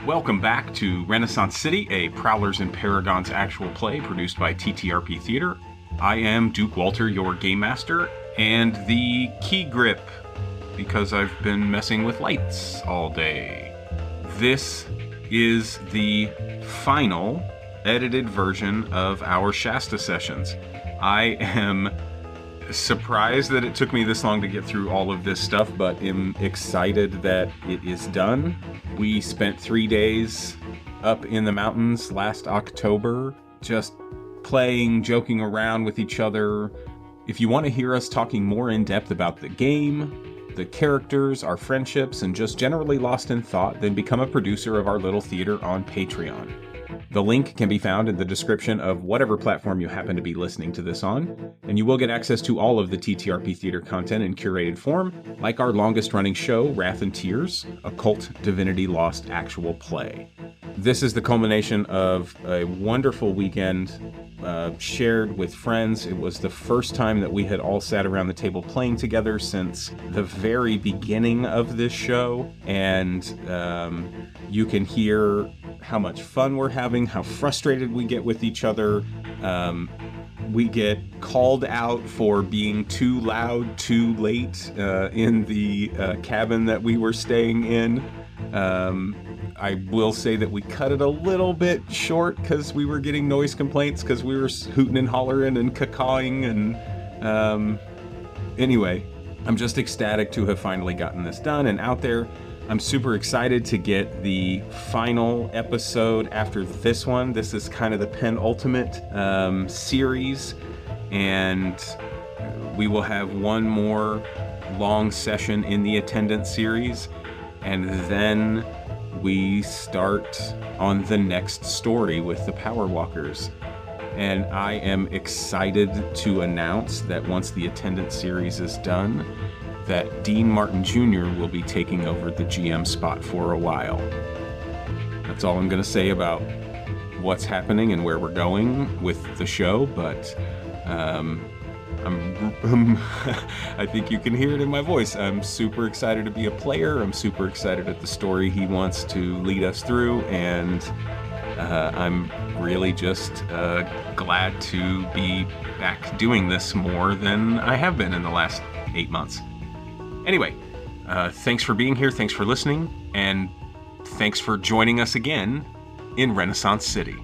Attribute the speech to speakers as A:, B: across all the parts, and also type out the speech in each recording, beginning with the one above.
A: Welcome back to Renaissance City, a Prowlers and Paragons actual play produced by TTRP Theater. I am Duke Walter, your Game Master, and the key grip, because I've been messing with lights all day. This is the final edited version of our Shasta Sessions. I am surprised that it took me this long to get through all of this stuff, but am excited that it is done. We spent 3 days up in the mountains last October, just playing, joking around with each other. If you want to hear us talking more in depth about the game, the characters, our friendships, and just generally lost in thought, then become a producer of our little theater on Patreon. The link can be found in the description of whatever platform you happen to be listening to this on, and you will get access to all of the TTRP Theater content in curated form, like our longest-running show, Wrath and Tears, Occult Divinity Lost actual play. This is the culmination of a wonderful weekend shared with friends. It was the first time that we had all sat around the table playing together since the very beginning of this show, and you can hear how much fun we're having, how frustrated we get with each other. We get called out for being too loud, too late in the cabin that we were staying in. I will say that we cut it a little bit short because we were getting noise complaints because we were hooting and hollering and cacawing, and anyway, I'm just ecstatic to have finally gotten this done and out there. I'm super excited to get the final episode after this one. This is kind of the penultimate series, and we will have one more long session in the attendance series, and then we start on the next story with the Power Walkers. And I am excited to announce that once the attendance series is done, that Dean Martin Jr. will be taking over the GM spot for a while. That's all I'm going to say about what's happening and where we're going with the show, but I think you can hear it in my voice. I'm super excited to be a player. I'm super excited at the story he wants to lead us through, and I'm really just glad to be back doing this more than I have been in the last 8 months. Anyway, thanks for being here, thanks for listening, and thanks for joining us again in Renaissance City.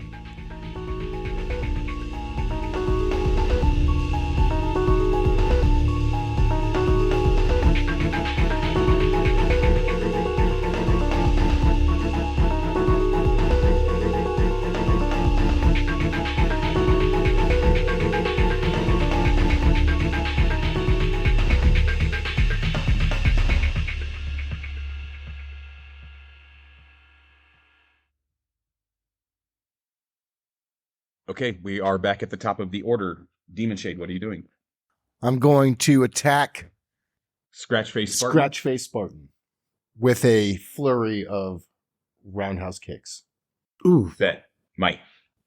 A: Okay, we are back at the top of the order. Demon Shade, what are you doing?
B: I'm going to attack
A: Scratchface Spartan?
B: Scratchface Spartan with a flurry of roundhouse kicks.
C: Ooh.
A: Bet. Mike.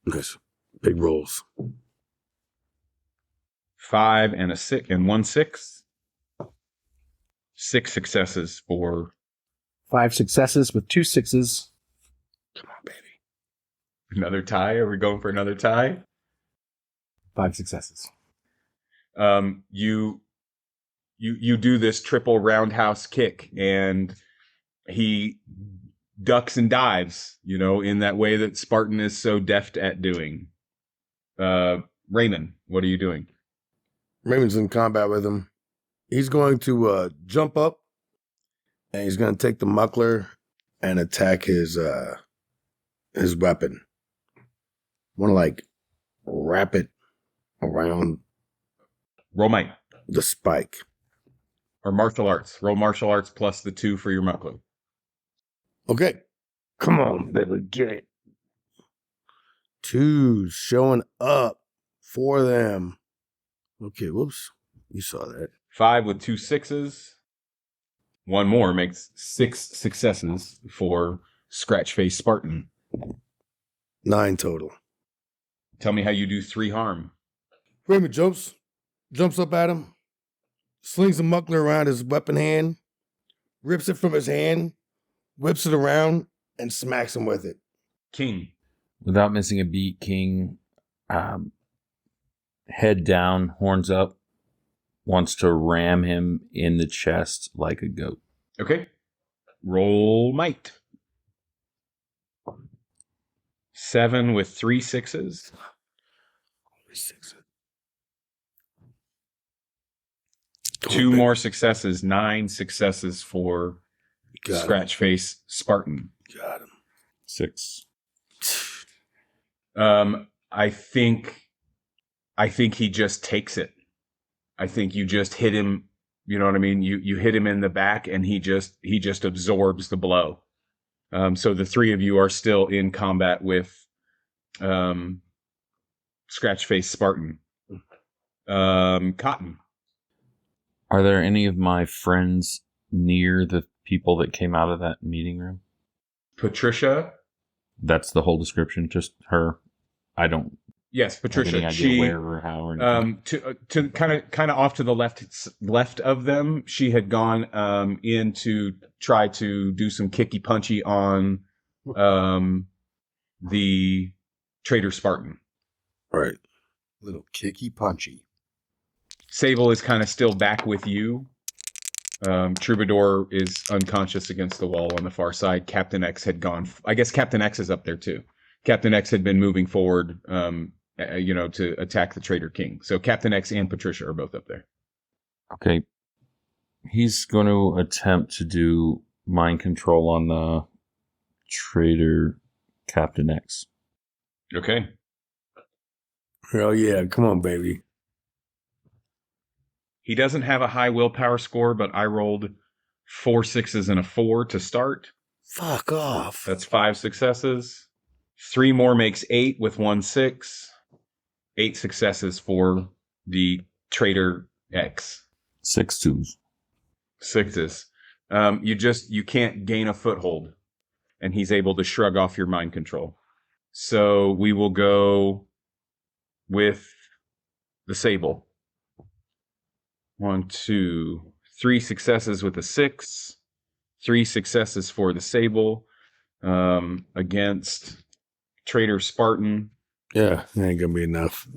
C: Nice. Big rolls.
A: 5 and a 6 and 1 6. 6 successes for
B: 5 successes with 2 6s.
C: Come on, baby.
A: another tie. Are we going for another tie?
B: 5 successes.
A: You do this triple roundhouse kick, and he ducks and dives, in that way that Spartan is so deft at doing. Ramen, what are you doing?
C: Ramen's in combat with him. He's going to jump up, and he's going to take the muckler and attack his weapon. Want to wrap it around.
A: Roll might.
C: The spike.
A: Or martial arts. Roll martial arts plus the 2 for your muckler.
C: Okay. Come on, baby, get it. 2 showing up for them. Okay, whoops. You saw that.
A: 5 with 2 6s. 1 more makes 6 successes for Scratchface Spartan.
C: 9 total.
A: Tell me how you do 3 harm.
C: Raymond jumps up at him, slings a muckler around his weapon hand, rips it from his hand, whips it around, and smacks him with it.
A: King.
D: Without missing a beat, King, head down, horns up, wants to ram him in the chest like a goat.
A: Okay. Roll might. 7 with 3 6s.
C: 6.
A: 2 more successes. 9 successes for
C: Got
A: Scratch Face Spartan.
C: Got him.
D: 6.
A: I think he just takes it. I think you just hit him. You know what I mean? You hit him in the back, and he just absorbs the blow. So the 3 of you are still in combat with Scratch Face Spartan. Cotton.
D: Are there any of my friends near the people that came out of that meeting room?
A: Patricia.
D: That's the whole description, just her. I don't
A: Yes,
D: have
A: Patricia.
D: any idea where or how or anything.
A: To kind of off to the left of them, she had gone in to try to do some kicky punchy on the Trader Spartan.
C: Right.
B: Little kicky punchy.
A: Sable is kind of still back with you. Troubadour is unconscious against the wall on the far side. Captain X had gone. I guess Captain X is up there too. Captain X had been moving forward, to attack the Trader King. So Captain X and Patricia are both up there.
D: Okay. He's going to attempt to do mind control on the Trader Captain X.
A: Okay.
C: Hell yeah. Come on, baby.
A: He doesn't have a high willpower score, but I rolled 4 6s and a 4 to start.
C: Fuck off.
A: That's 5 successes. 3 more makes 8 with 1 6. 8 successes for the Trader X.
D: 6 twos.
A: 6s. You can't gain a foothold, and he's able to shrug off your mind control. So we will go with the Sable. 1, 2, 3 successes with a 6. 3 successes for the Sable against Trader Spartan.
C: Yeah, that ain't gonna be enough.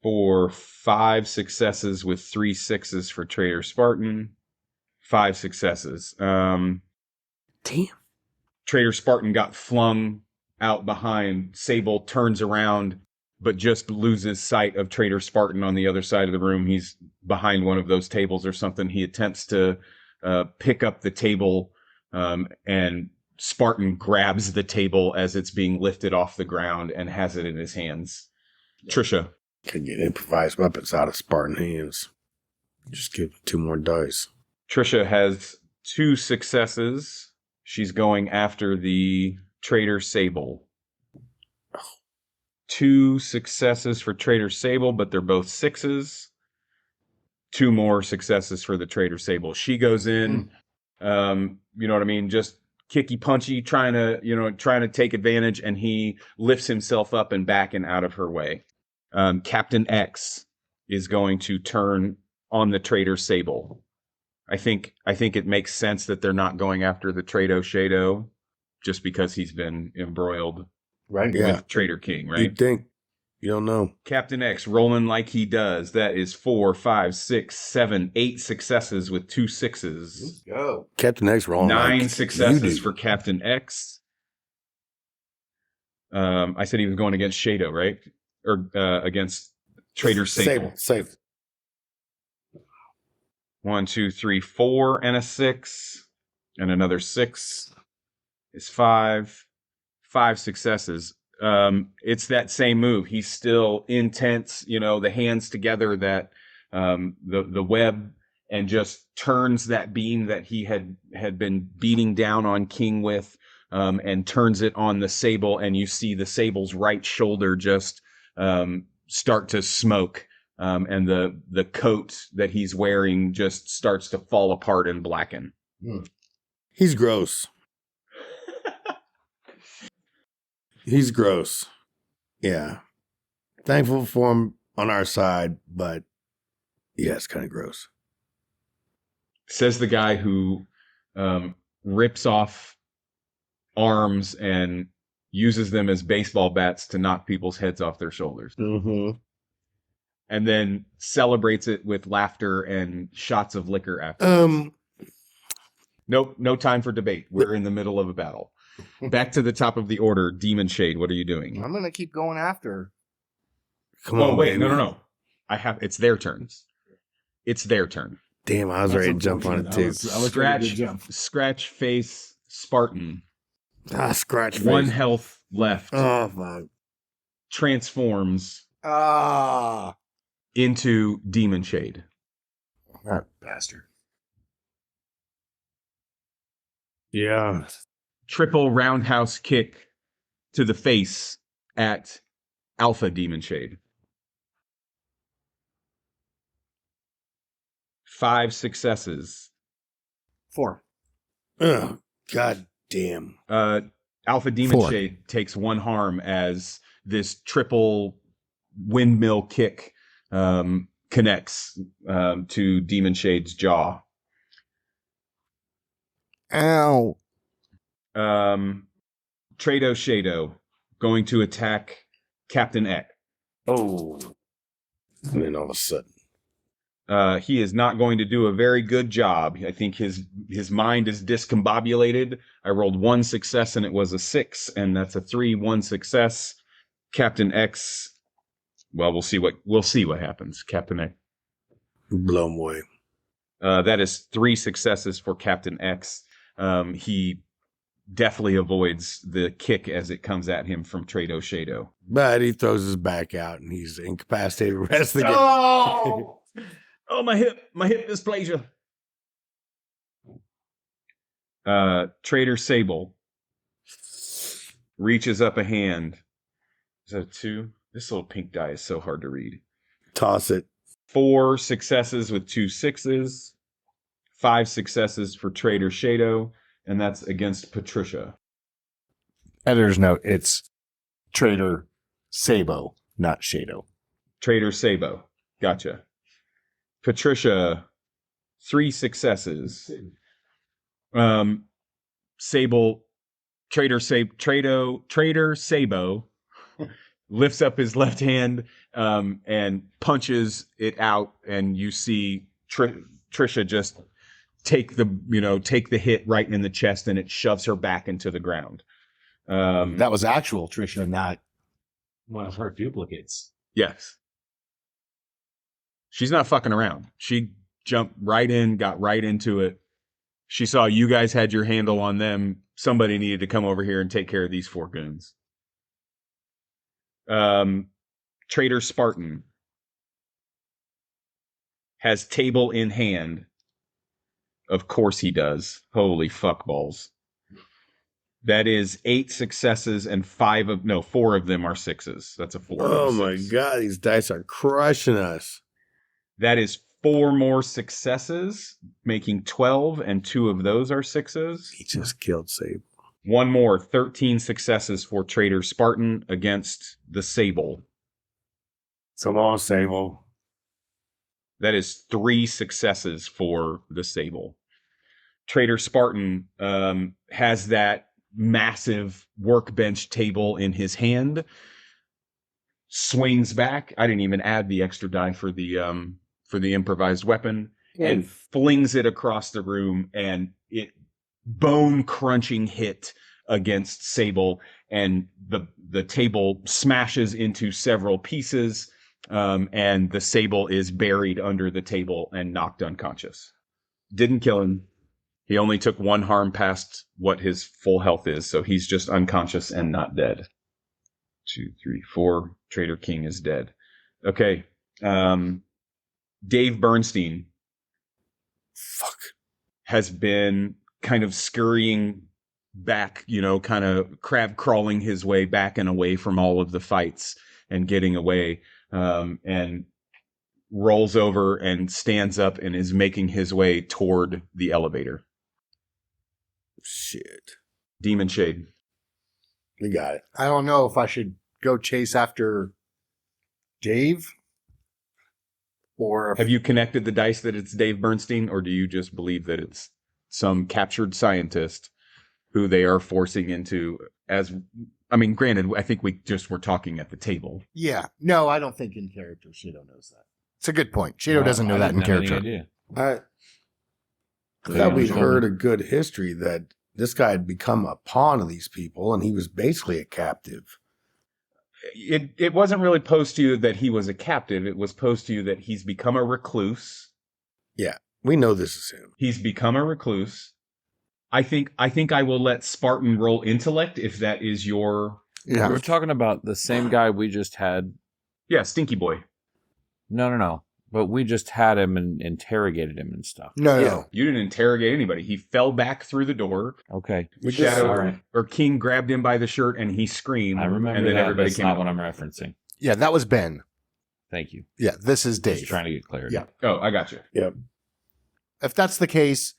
A: For 5 successes with 3 6s for Trader Spartan. 5 successes.
C: Damn.
A: Trader Spartan got flung out behind. Sable turns around, but just loses sight of Trader Spartan on the other side of the room. He's behind one of those tables or something. He attempts to pick up the table, and Spartan grabs the table as it's being lifted off the ground and has it in his hands. Trisha.
C: Can get improvised weapons out of Spartan hands. Just give it 2 more dice.
A: Trisha has 2 successes. She's going after the Trader Sable. 2 successes for Trader Sable, but they're both 6s. 2 more successes for the Trader Sable. She goes in, you know what I mean? Just kicky punchy, trying to take advantage, and he lifts himself up and back and out of her way. Captain X is going to turn on the Trader Sable. I think it makes sense that they're not going after the Trado Shado just because he's been embroiled
B: Right?
A: with Trader King, right?
C: You think? You don't know.
A: Captain X rolling like he does. That is 4, 5, 6, 7, 8 successes with 2 6s.
B: Let's go.
C: Captain X rolling
A: 9
C: like
A: successes
C: you do.
A: for Captain X. I said he was going against Shado, right? Or against Trader Sable.
C: Sable.
A: 1, 2, 3, 4, and a 6. And another 6 is 5. 5 successes. It's that same move. He's still intense, the hands together, that the web, and just turns that beam that he had been beating down on King with, and turns it on the Sable, and you see the Sable's right shoulder just start to smoke, and the coat that he's wearing just starts to fall apart and blacken.
C: He's gross. He's gross. Yeah. Thankful for him on our side, but yeah, it's kind of gross.
A: Says the guy who rips off arms and uses them as baseball bats to knock people's heads off their shoulders.
C: Mm-hmm.
A: And then celebrates it with laughter and shots of liquor afterwards. Nope, no time for debate. We're in the middle of a battle. Back to the top of the order, Demon Shade. What are you doing?
B: I'm gonna keep going after.
C: Come on,
A: wait,
C: baby.
A: no. It's their turns. It's their turn.
C: Damn, I was ready to jump on it too.
A: Scratch face Spartan.
C: Scratch face.
A: 1 health left.
C: Oh, fuck.
A: Transforms
B: Ah,
A: into Demon Shade.
B: that bastard.
C: Yeah.
A: Triple roundhouse kick to the face at Alpha Demon Shade. 5 successes.
B: 4.
C: Ugh, God damn.
A: Alpha Demon
B: 4.
A: Shade takes 1 harm as this triple windmill kick connects to Demon Shade's jaw.
B: Ow.
A: Trado Shado going to attack Captain Eck.
C: Oh. And then all of a sudden.
A: He is not going to do a very good job. I think his mind is discombobulated. I rolled 1 success and it was a 6, and that's a 3, 1 success. Captain X. Well, we'll see what happens. Captain X.
C: Blow him away.
A: That is 3 successes for Captain X. He definitely avoids the kick as it comes at him from Trado Shado.
C: But he throws his back out and he's incapacitated the rest of the game.
A: Oh, my hip dysplasia. Trader Sable reaches up a hand. Is that a 2? This little pink die is so hard to read.
C: Toss it.
A: 4 successes with 2 6s. 5 successes for Trader Shado, and that's against Patricia.
B: Editor's note, it's Trader Sabo, not Shado.
A: Trader Sabo. Gotcha. Patricia, 3 successes. Sable, Trader Sabo lifts up his left hand and punches it out, and you see Trisha just take the hit right in the chest, and it shoves her back into the ground.
B: That was actual Trisha, not one of her duplicates.
A: Yes. She's not fucking around. She jumped right in, got right into it. She saw you guys had your handle on them. Somebody needed to come over here and take care of these 4 goons. Trader Spartan has table in hand. Of course he does. Holy fuck balls. That is 8 successes and 4 of them are 6s. That's a 4.
C: Oh my God, these dice are crushing us.
A: That is 4 more successes, making 12, and 2 of those are 6s.
C: He just killed Sable.
A: 1 more, 13 successes for Trader Spartan against the Sable.
C: Come on, Sable.
A: That is 3 successes for the Sable. Trader Spartan has that massive workbench table in his hand, swings back. I didn't even add the extra die for the improvised weapon, and flings it across the room, and it bone crunching hit against Sable, and the table smashes into several pieces, and the Sable is buried under the table and knocked unconscious. Didn't kill him. He only took 1 harm past what his full health is, so he's just unconscious and not dead. 2, 3, 4. Trader King is dead. Okay. Dave Bernstein has been kind of scurrying back, kind of crab crawling his way back and away from all of the fights and getting away, and rolls over and stands up and is making his way toward the elevator.
C: Shit.
A: Demon Shade.
C: We got it.
B: I don't know if I should go chase after Dave, or
A: Have you connected the dice that it's Dave Bernstein, or do you just believe that it's some captured scientist who they are forcing into granted, I think we just were talking at the table.
B: Yeah. No, I don't think in character Shadow knows that. It's a good point. Shadow doesn't know
D: I
B: that in
D: didn't have any
B: character.
D: idea.
C: I thought we'd heard a good history that this guy had become a pawn of these people, and he was basically a captive.
A: It wasn't really posed to you that he was a captive. It was posed to you that he's become a recluse.
C: Yeah, we know this is him.
A: He's become a recluse. I think I will let Spartan roll intellect if that is your...
B: Yeah.
D: We're talking about the same guy we just had.
A: Yeah, Stinky Boy.
D: No. But we just had him and interrogated him and stuff.
B: No.
A: You didn't interrogate anybody. He fell back through the door.
D: Okay.
A: Or King grabbed him by the shirt and he screamed.
D: I remember
A: and then
D: that.
A: everybody
D: That's
A: came
D: not
A: out.
D: what I'm referencing.
B: Yeah, that was Ben.
D: Thank you.
B: Yeah, this is Dave.
D: Just trying to get clarity.
B: Yeah.
A: Oh, I got you.
C: Yep.
B: If that's the case,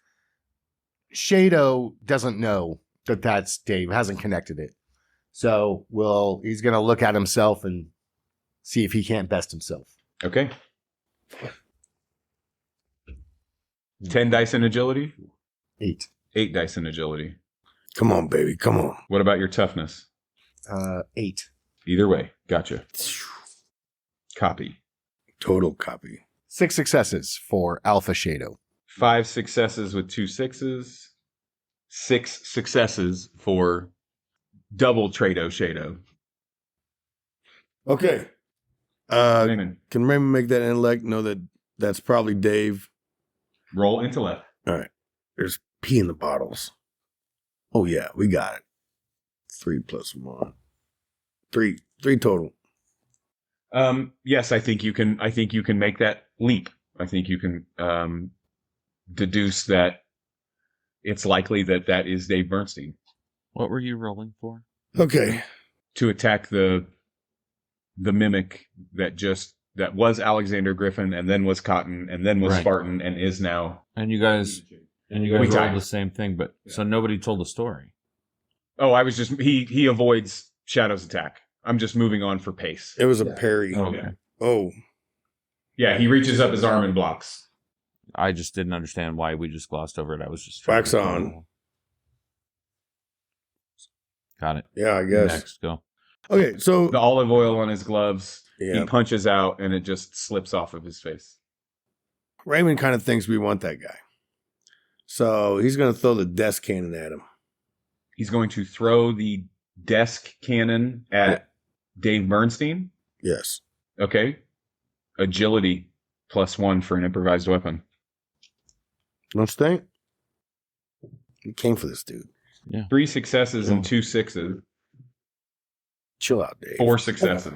B: Shadow doesn't know that that's Dave, hasn't connected it. So he's going to look at himself and see if he can't best himself.
A: Okay. 10 dice in agility?
B: 8.
A: 8 dice in agility.
C: Come on, baby. Come on.
A: What about your toughness?
B: 8.
A: Either way. Gotcha. Copy.
C: Total copy.
B: 6 successes for Alpha Shadow.
A: 5 successes with 2 6s. 6 successes for double Trado Shadow.
C: Okay.
A: Ramen,
C: Can Raymond make that intellect know that that's probably Dave?
A: roll intellect.
C: All right. There's pee in the bottles. Oh, yeah. We got it. 3 plus 1. 3 total.
A: Yes, I think you can make that leap. I think you can deduce that it's likely that is Dave Bernstein
D: What were you rolling for?
C: Okay.
A: to attack the mimic that was Alexander Griffin and then was Cotton and then was
D: Right.
A: Spartan and is now.
D: And you guys
A: We
D: rolled
A: tied.
D: the same thing, but so nobody told the story.
A: Oh, I was just he avoids Shadow's attack. I'm just moving on for pace.
C: It was a parry.
D: Okay.
C: Oh.
A: Yeah, he reaches up his arm and blocks.
D: I just didn't understand why we just glossed over it. I was just
C: Wax
D: trying to
C: on.
D: follow. Got it.
C: Yeah, I guess.
D: Next, go.
C: Okay, so
A: The olive oil on his gloves.
C: yeah,
A: He punches out and it just slips off of his face.
C: Raymond kind of thinks we want that guy. So he's going to throw the desk cannon at him.
A: He's going to throw the desk cannon at Dave Bernstein.
C: Yes.
A: Okay. Agility +1 for an improvised weapon.
C: Don't you think? He came for this dude.
A: 3 successes and 2 6s.
C: Chill out, Dave.
A: 4 successes.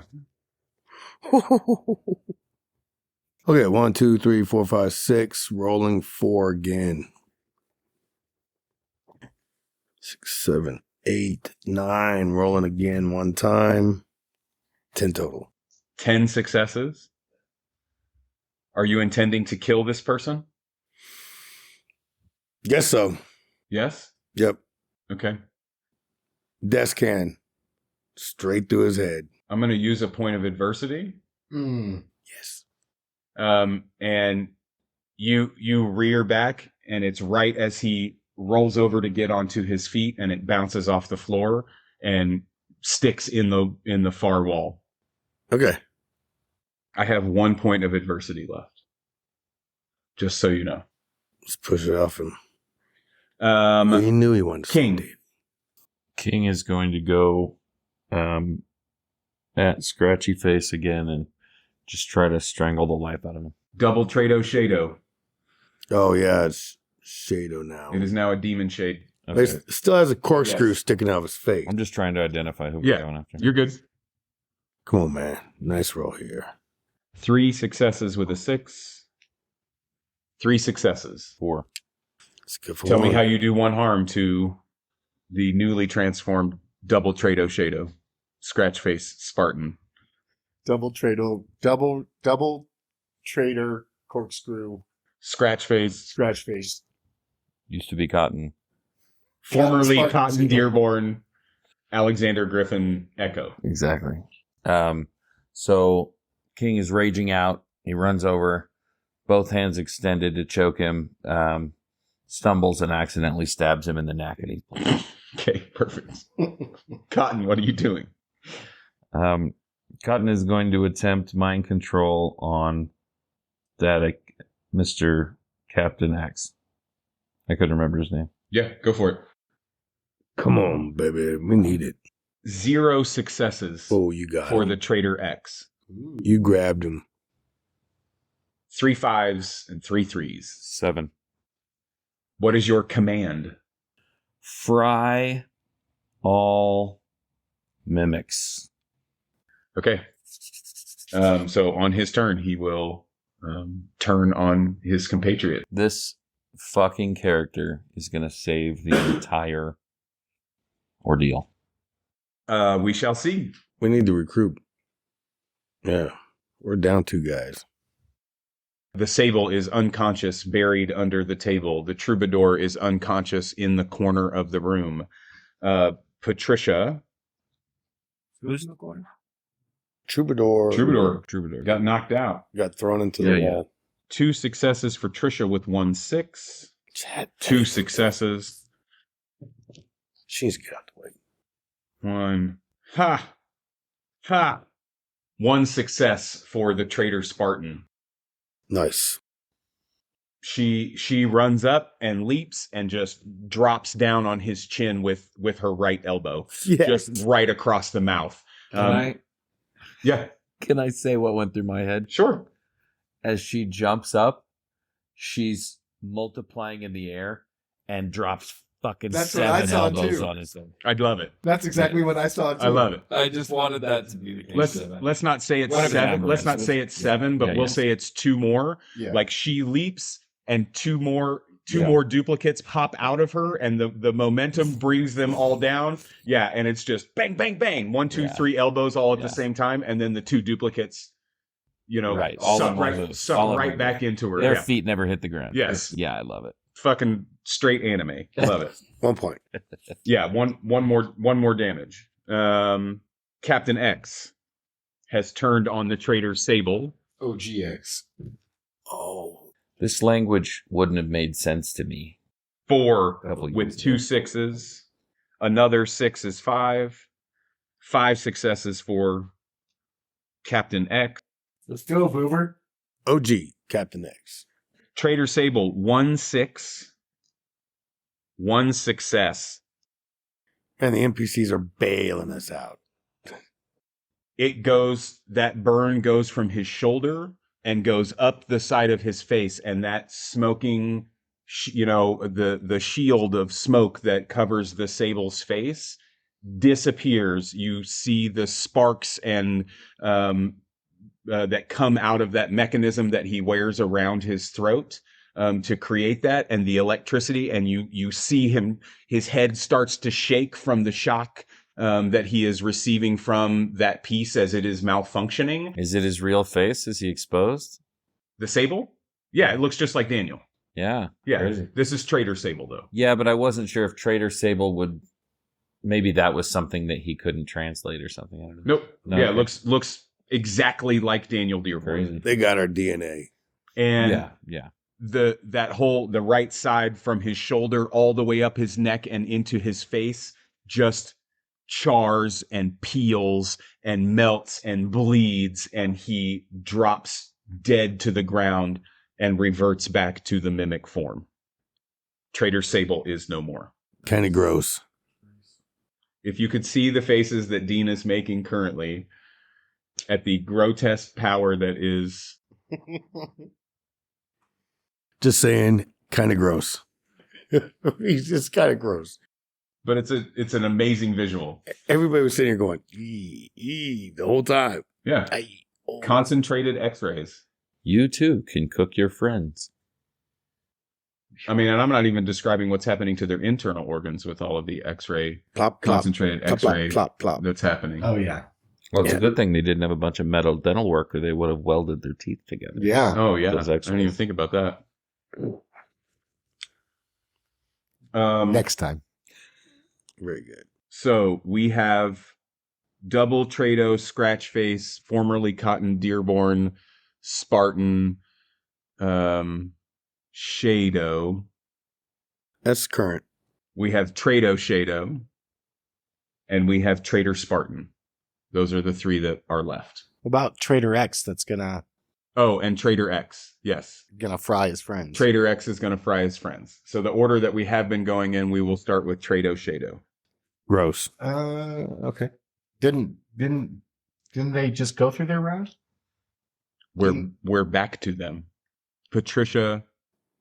C: Okay, 1, 2, 3, 4, 5, 6. Rolling 4 again. 6, 7, 8, 9. Rolling again 1 time. 10 total.
A: 10 successes. Are you intending to kill this person?
C: Guess so.
A: Yes?
C: Yep.
A: Okay.
C: Desk cannon. Straight through his head.
A: I'm going to use a point of adversity.
C: Yes.
A: And you rear back, and it's right as he rolls over to get onto his feet, and it bounces off the floor and sticks in the far wall.
C: Okay.
A: I have 1 point of adversity left. Just so you know.
C: Let's push it off him. He knew he wanted to
A: King.
C: Dave.
D: King is going to go at Scratchy Face again and just try to strangle the life out of him.
A: Double Trado Shado.
C: Oh, yeah, it's Shadow now.
A: It is now a demon shade.
C: But
D: Okay.
C: it still has a corkscrew
A: Yes.
C: sticking out of his face.
D: I'm just trying to identify who we're
A: Yeah,
D: going after.
A: you're good.
C: Come on, man. Nice roll here.
A: 3 successes with a 6. 3 successes.
D: 4.
C: It's good for
A: Tell me
C: one.
A: how you do 1 harm to the newly transformed Double Trado Shado. Scratch Face Spartan.
B: Double trader, corkscrew,
A: Scratch Face.
B: scratch face.
D: Used to be Cotton.
A: Formerly
B: Spartan.
A: Cotton Dearborn. Alexander Griffin Echo.
D: Exactly. So King is raging out. He runs over, both hands extended to choke him. stumbles and accidentally stabs him in the neck. And
A: Okay, perfect. Cotton, what are you doing?
D: Cotton is going to attempt mind control on that Mr. Captain X. I couldn't remember his name.
A: Yeah, go for it.
C: Come on, baby. We need it.
A: 0 successes
C: Oh, you got
A: for
C: him.
A: the Traitor X.
C: You grabbed him.
A: 3 5s and 3 3s.
D: 7.
A: What is your command?
D: Fry all mimics.
A: Okay. So on his turn, he will turn on his compatriot.
D: This fucking character is going to save the entire ordeal.
A: We shall see.
C: We need to recruit. Yeah. We're down 2 guys.
A: The sable is unconscious, buried under the table. The troubadour is unconscious in the corner of the room. Patricia.
E: Who's in the corner?
C: Troubadour
A: Got knocked out.
C: got thrown into the wall.
A: 2 successes for Trisha with 1 6. 2 successes.
C: She's got the way.
A: 1. Ha! Ha! 1 success for the traitor Spartan.
C: Nice.
A: She runs up and leaps and just drops down on his chin with her right elbow.
C: Yes.
A: Just right across the mouth. Yeah,
E: Can I say what went through my head?
A: sure.
E: As she jumps up, she's multiplying in the air and drops fucking
B: That's what I
E: 7
B: saw,
E: elbows
B: too.
E: on his head.
A: I'd love it.
B: That's exactly what I saw too.
A: I love it.
E: I just wanted that to be the case.
A: Let's not say it's
E: Whatever
A: 7.
E: number
A: Let's
E: is.
A: not say it's 7, but
E: Yeah,
A: we'll
E: yeah.
A: say it's 2 more.
B: Yeah.
A: Like she leaps and 2 more duplicates pop out of her, and the momentum brings them all down. Yeah, and it's just bang, bang, bang. 1, 2, 3 elbows all at the same time, and then the 2 duplicates,
E: Right, all
A: suck
E: in one
A: right,
E: move.
A: suck
E: All in
A: right
E: one
A: back into her.
E: Their
A: Yeah.
E: feet never hit the ground.
A: Yes.
E: Yeah, I love it.
A: Fucking straight anime. Love it.
C: 1 point.
A: Yeah, one more damage. Captain X has turned on the traitor Sable.
B: OGX.
C: Oh.
D: This language wouldn't have made sense to me.
A: 4
D: Couple
A: with
D: years
A: 2
D: ago.
A: 6s. Another 6 is 5. 5 successes for Captain X.
B: Let's go, Boomer.
C: OG, Captain X.
A: Traitor Sable, 1 6. 1 success.
C: And the NPCs are bailing us out.
A: That burn goes from his shoulder and goes up the side of his face, and that smoking, the shield of smoke that covers the Sable's face disappears. You see the sparks and that come out of that mechanism that he wears around his throat to create that, and the electricity, and you see his head starts to shake from the shock that he is receiving from that piece as it is malfunctioning.
D: Is it his real face? Is he exposed?
A: The Sable? Yeah, it looks just like Daniel.
D: Yeah.
A: Yeah,
D: Crazy.
A: this is Traitor Sable, though.
D: Yeah, but I wasn't sure if Traitor Sable would... Maybe that was something that he couldn't translate or something. I don't know.
A: Nope.
D: No,
A: Yeah,
D: okay.
A: it looks exactly like Daniel Dearborn.
D: Crazy.
C: They got our DNA.
A: And
D: Yeah.
A: the right side from his shoulder all the way up his neck and into his face just chars and peels and melts and bleeds, and he drops dead to the ground and reverts back to the mimic form. Traitor Sable is no more.
C: Kind of gross.
A: If you could see the faces that Dean is making currently at the grotesque power that is...
C: Just saying, kind of gross. He's just kind of gross.
A: But it's an amazing visual.
C: Everybody was sitting here going, ee, the whole time.
A: Yeah.
C: Aye, oh.
A: Concentrated x-rays.
D: You too can cook your friends.
A: I mean, and I'm not even describing what's happening to their internal organs with all of the x-ray,
C: Plop, plop,
A: concentrated
C: plop,
A: x-ray
C: plop, plop.
A: that's happening.
B: Oh yeah.
D: Well, it's
C: Yeah.
D: a good thing they didn't have a bunch of metal dental work, or they would have welded their teeth together.
B: Yeah.
A: Oh, yeah.
D: Those
A: I
D: x-rays.
A: didn't even think about that.
B: Next time.
C: Very good.
A: So we have Double Trado, Scratchface, formerly Cotton Dearborn, Spartan, Shado,
C: That's current.
A: We have Shado, and we have Trader Spartan. Those are the 3 that are left.
B: What about Trader X that's gonna
A: Oh, and Trader X. Yes.
B: fry his friends?
A: Trader X is going to fry his friends. So the order that we have been going in, we will start with Shado.
C: Gross.
B: Okay. Didn't they just go through their round?
A: We're back to them. Patricia,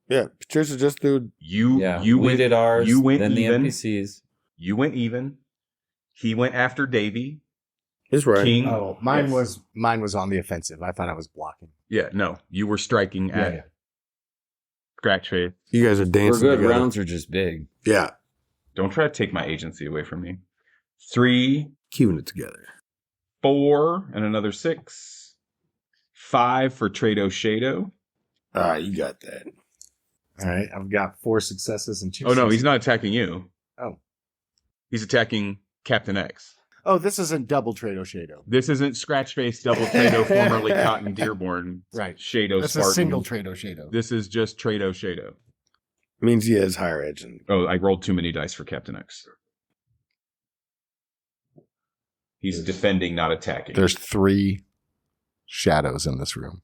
C: Yeah, Patricia just threw.
A: you
E: we
A: went,
E: did ours.
A: You went
E: then
A: even.
E: the NPCs.
A: You went even. He went after Davy.
C: He's right.
A: King.
B: Oh, mine
A: Yes.
B: was on the offensive. I thought I was blocking.
A: Yeah, no, you were striking at
B: Yeah.
A: Scratch Face.
C: You guys are
E: We're
C: dancing
E: good.
C: together.
E: Rounds are just big.
C: Yeah,
A: Don't try to take my agency away from me. 3,
C: keeping it together.
A: 4, and another 6. 5 for Shado.
C: All right, you got that.
B: All right, I've got 4 successes and 2.
A: Oh no, he's not attacking you.
B: Oh.
A: He's attacking Captain X.
B: Oh, this isn't double Trader Shado.
A: This isn't Scratch Face Double Trado, formerly Cotton Dearborn.
B: Right.
A: Shado
B: That's
A: Spartan.
B: a single Trader Shado.
A: This is just Shado.
C: Means he has higher edge.
A: Oh, I rolled too many dice for Captain X. He's defending, not attacking.
B: There's 3 shadows in this room.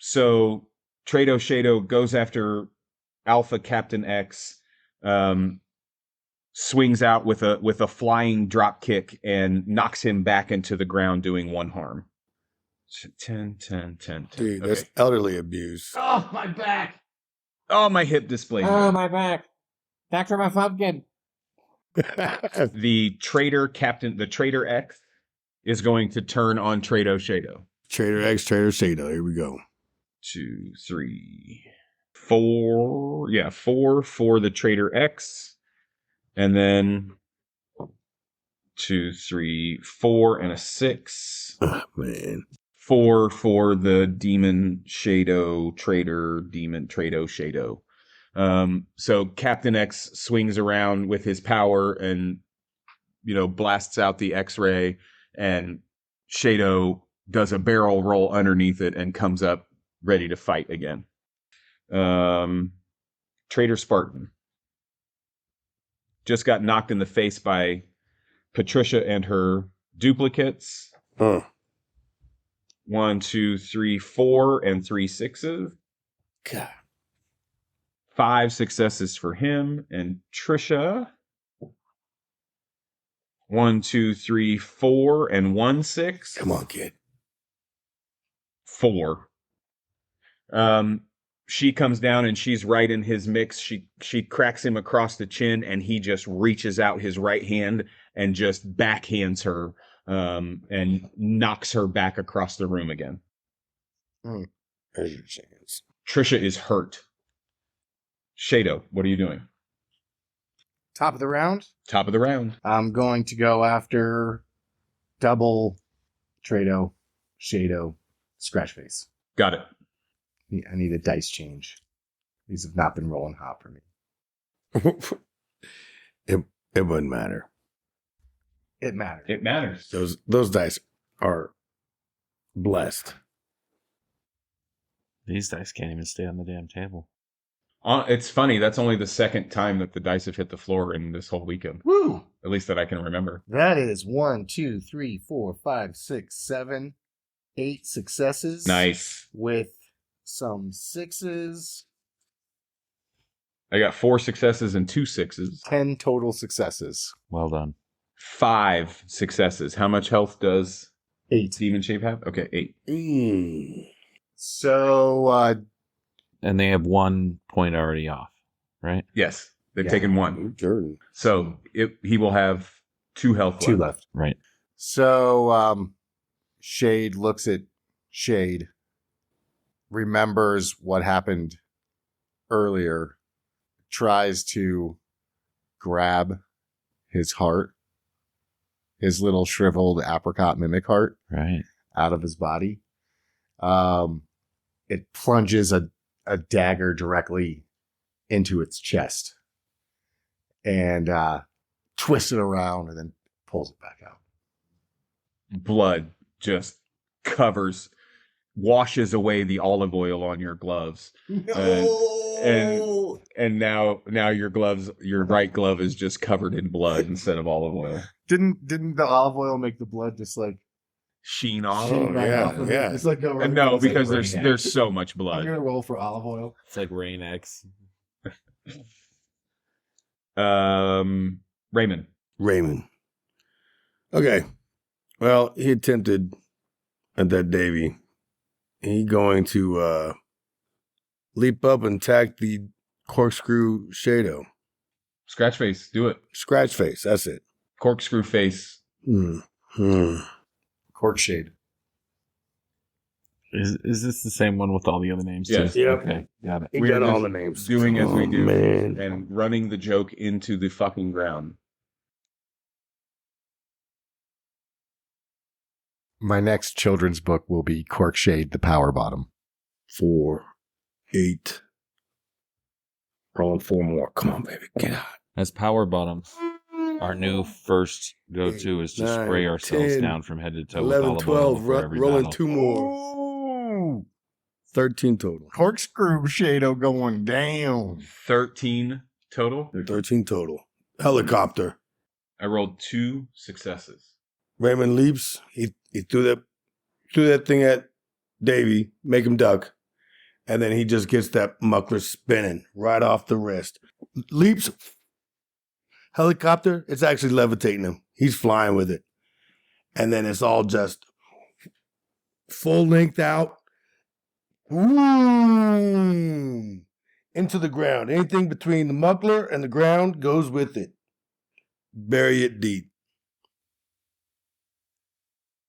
A: So Shado goes after Alpha Captain X, swings out with a flying drop kick and knocks him back into the ground, doing 1 harm. 10.
C: Dude,
A: Okay.
C: that's elderly abuse.
E: Oh, my back.
A: Oh, my hip displacement.
E: Oh, my back. Back for my pumpkin.
A: The Trader X is going to turn on Shado.
C: Trader X, Trader Shado. Here we go.
A: 2, 3, 4. Yeah, 4 for the Trader X. And then 2, 3, 4, and a 6.
C: Oh, man.
A: 4 for the Demon Shado Shado. So Captain X swings around with his power and, blasts out the X-ray, and Shado does a barrel roll underneath it and comes up ready to fight again. Trader Spartan just got knocked in the face by Patricia and her duplicates.
C: Huh.
A: 1, 2, 3, 4, and 3 6s.
C: God.
A: 5 successes for him and Trisha. 1, 2, 3, 4, and 1 6.
C: Come on, kid.
A: 4. She comes down and she's right in his mix. She cracks him across the chin, and he just reaches out his right hand and just backhands her, and knocks her back across the room again.
C: There's your chance.
A: Trisha is hurt. Shado, what are you doing?
B: Top of the round.
A: Top of the round.
B: I'm going to go after double Trado, Shado, Scratchface.
A: Got it.
B: I need a dice change. These have not been rolling hot for me.
C: It wouldn't matter.
B: It matters.
A: It matters.
C: Those dice are blessed.
D: These dice can't even stay on the damn table.
A: It's funny. That's only the second time that the dice have hit the floor in this whole weekend.
B: Woo!
A: At least that I can remember.
B: That is 1, 2, 3, 4, 5, 6, 7, 8 successes.
A: Nice.
B: With some 6s.
A: I got 4 successes and 2 6s.
B: 10 total successes.
D: Well done.
A: 5 successes. How much health does
B: 8.
A: Demon Shape have? Okay, 8.
B: So,
D: And they have 1 point already off, right?
A: Yes, they've
B: Yeah.
A: taken 1.
C: Jordan.
A: So he will have 2 health
B: 2
A: left.
B: left.
D: Right.
B: So, Shade looks at Shade, remembers what happened earlier, tries to grab his heart, his little shriveled apricot mimic heart,
D: Right.
B: out of his body. It plunges a dagger directly into its chest and twists it around and then pulls it back out.
A: Blood just washes away the olive oil on your gloves.
B: No!
A: and now your right glove is just covered in blood instead of olive oil.
B: Didn't the olive oil make the blood just like
A: Sheen off.
B: sheen right
C: yeah,
B: off of
C: yeah.
B: it? Just like go right
A: And no,
B: it's like
A: because
B: Rain
A: there's
B: X.
A: so much
B: I'm
A: blood.
B: gonna roll for olive oil.
E: It's like Rain X.
A: Raymond.
C: Okay. Well, he attempted at that Davy. He going to leap up and attack the corkscrew Shado.
A: Scratch face. Do it.
C: Scratch face. That's it.
A: Corkscrew face.
B: Cork shade.
D: Is this the same one with all the other names?
A: Yes.
D: Too?
C: Yep.
D: Okay, got it.
C: He
A: We're
C: got all
A: just
C: the names.
A: doing as we do.
C: Man.
A: And running the joke into the fucking ground.
B: My next children's book will be Cork Shade, the Power Bottom.
C: 4, 8. Rolling 4 more. Come on, baby. Get out.
D: As power bottoms, our new first go-to is to
C: 9,
D: spray ourselves
C: 10,
D: down from head to toe
C: 11,
D: with olive oil
C: 12.
D: before every
C: Rolling
D: battle.
C: 2 more.
B: Ooh,
C: 13 total.
B: corkscrew Shado going down.
A: 13 total.
C: 13 total. Helicopter.
A: I rolled 2 successes.
C: Raymond leaps. He threw that thing at Davy, make him duck. And then he just gets that muckler spinning right off the wrist. Leaps. Helicopter. It's actually levitating him. He's flying with it. And then it's all just full length out. Into the ground. Anything between the muckler and the ground goes with it. Bury it deep.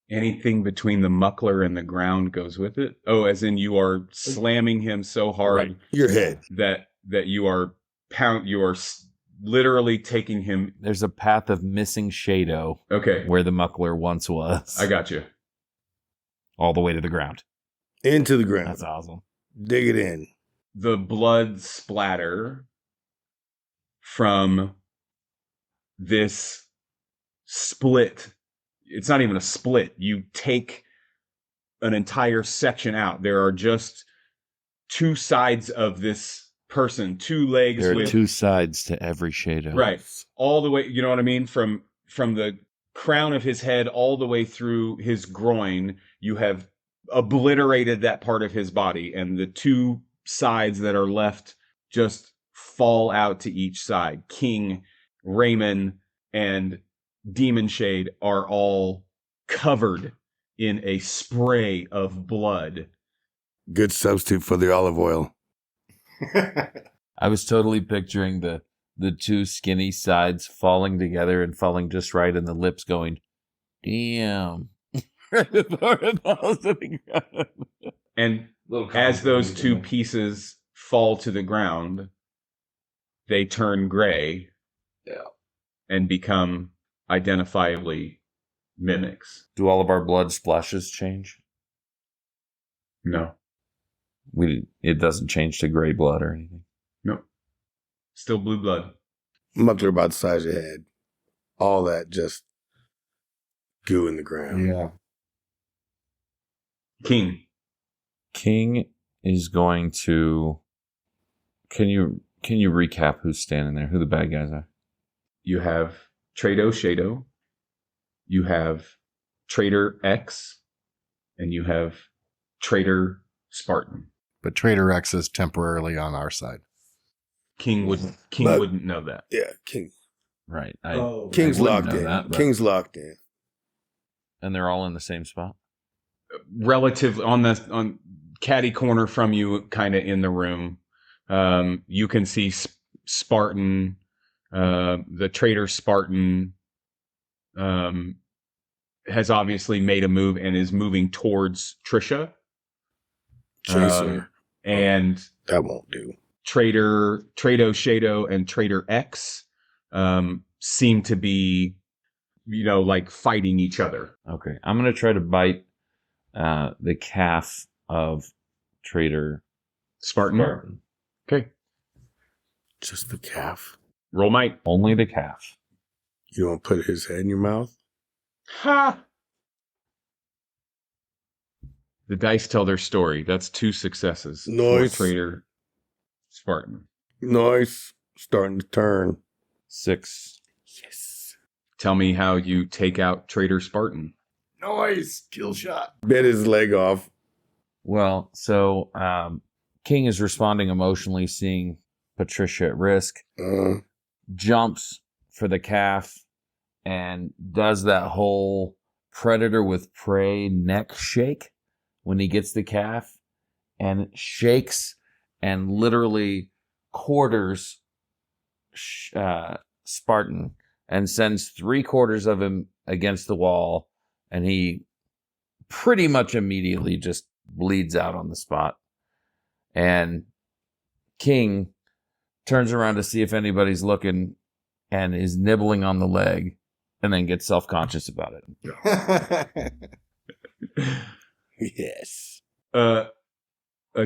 A: Anything between the muckler and the ground goes with it. Oh, as in you are slamming him so hard
C: Right. Your head.
A: that you are literally taking him.
D: There's a path of missing Shado
A: Okay,
D: where the muckler once was.
A: I got you.
D: All the way to the ground.
C: Into the ground.
D: That's awesome.
C: Dig it in.
A: The blood splatter from this split. It's not even a split. You take an entire section out. There are just 2 sides of this person, 2 legs.
D: There are
A: with
D: 2 sides to every Shado.
A: Right. All the way, you know what I mean? From the crown of his head all the way through his groin, you have obliterated that part of his body, and the 2 sides that are left just fall out to each side. King, Ramen, and Demon Shade are all covered in a spray of blood.
C: Good substitute for the olive oil.
D: I was totally picturing the 2 skinny sides falling together and falling just right, and the lips going, damn.
A: And as those 2 pieces fall to the ground, they turn gray and become identifiably mimics.
D: Do all of our blood splashes change?
A: No.
D: It doesn't change to gray blood or anything.
A: No. Still blue blood.
C: Muckler about the size of your head. All that just goo in the ground.
B: Yeah.
A: King
D: is going to... Can you recap who's standing there? Who the bad guys are?
A: You have Trado Shado, you have Trader X, and you have Trader Spartan.
B: But Trader X is temporarily on our side.
A: King wouldn't know that.
C: Yeah, King.
D: Right.
C: King's
D: I wouldn't
C: locked
D: know
C: in.
D: that, but-
C: King's locked in.
D: And they're all in the same spot?
A: Relative on caddy corner from you, kind of in the room. You can see Spartan, the Trader Spartan, has obviously made a move and is moving towards Trisha.
C: Chaser.
A: And
C: That won't do.
A: Trado Shado and Trader X seem to be, like fighting each other.
D: Okay. I'm going to try to bite the calf of Trader
A: Spartan. Okay.
C: Just the calf.
A: Roll might.
D: Only the calf.
C: You don't put his head in your mouth?
A: Ha! The dice tell their story. That's 2 successes
C: Nice.
A: for Trader Spartan.
C: Nice. Starting to turn.
D: 6.
C: Yes.
A: Tell me how you take out Traitor Spartan.
B: Nice. Kill shot.
C: Bit his leg off.
D: Well, so King is responding emotionally, seeing Patricia at risk, jumps for the calf, and does that whole predator with prey neck shake when he gets the calf, and shakes and literally quarters Spartan and sends 3/4 of him against the wall, and he pretty much immediately just bleeds out on the spot. And King turns around to see if anybody's looking and is nibbling on the leg, and then gets self-conscious about it.
C: Yes.
A: A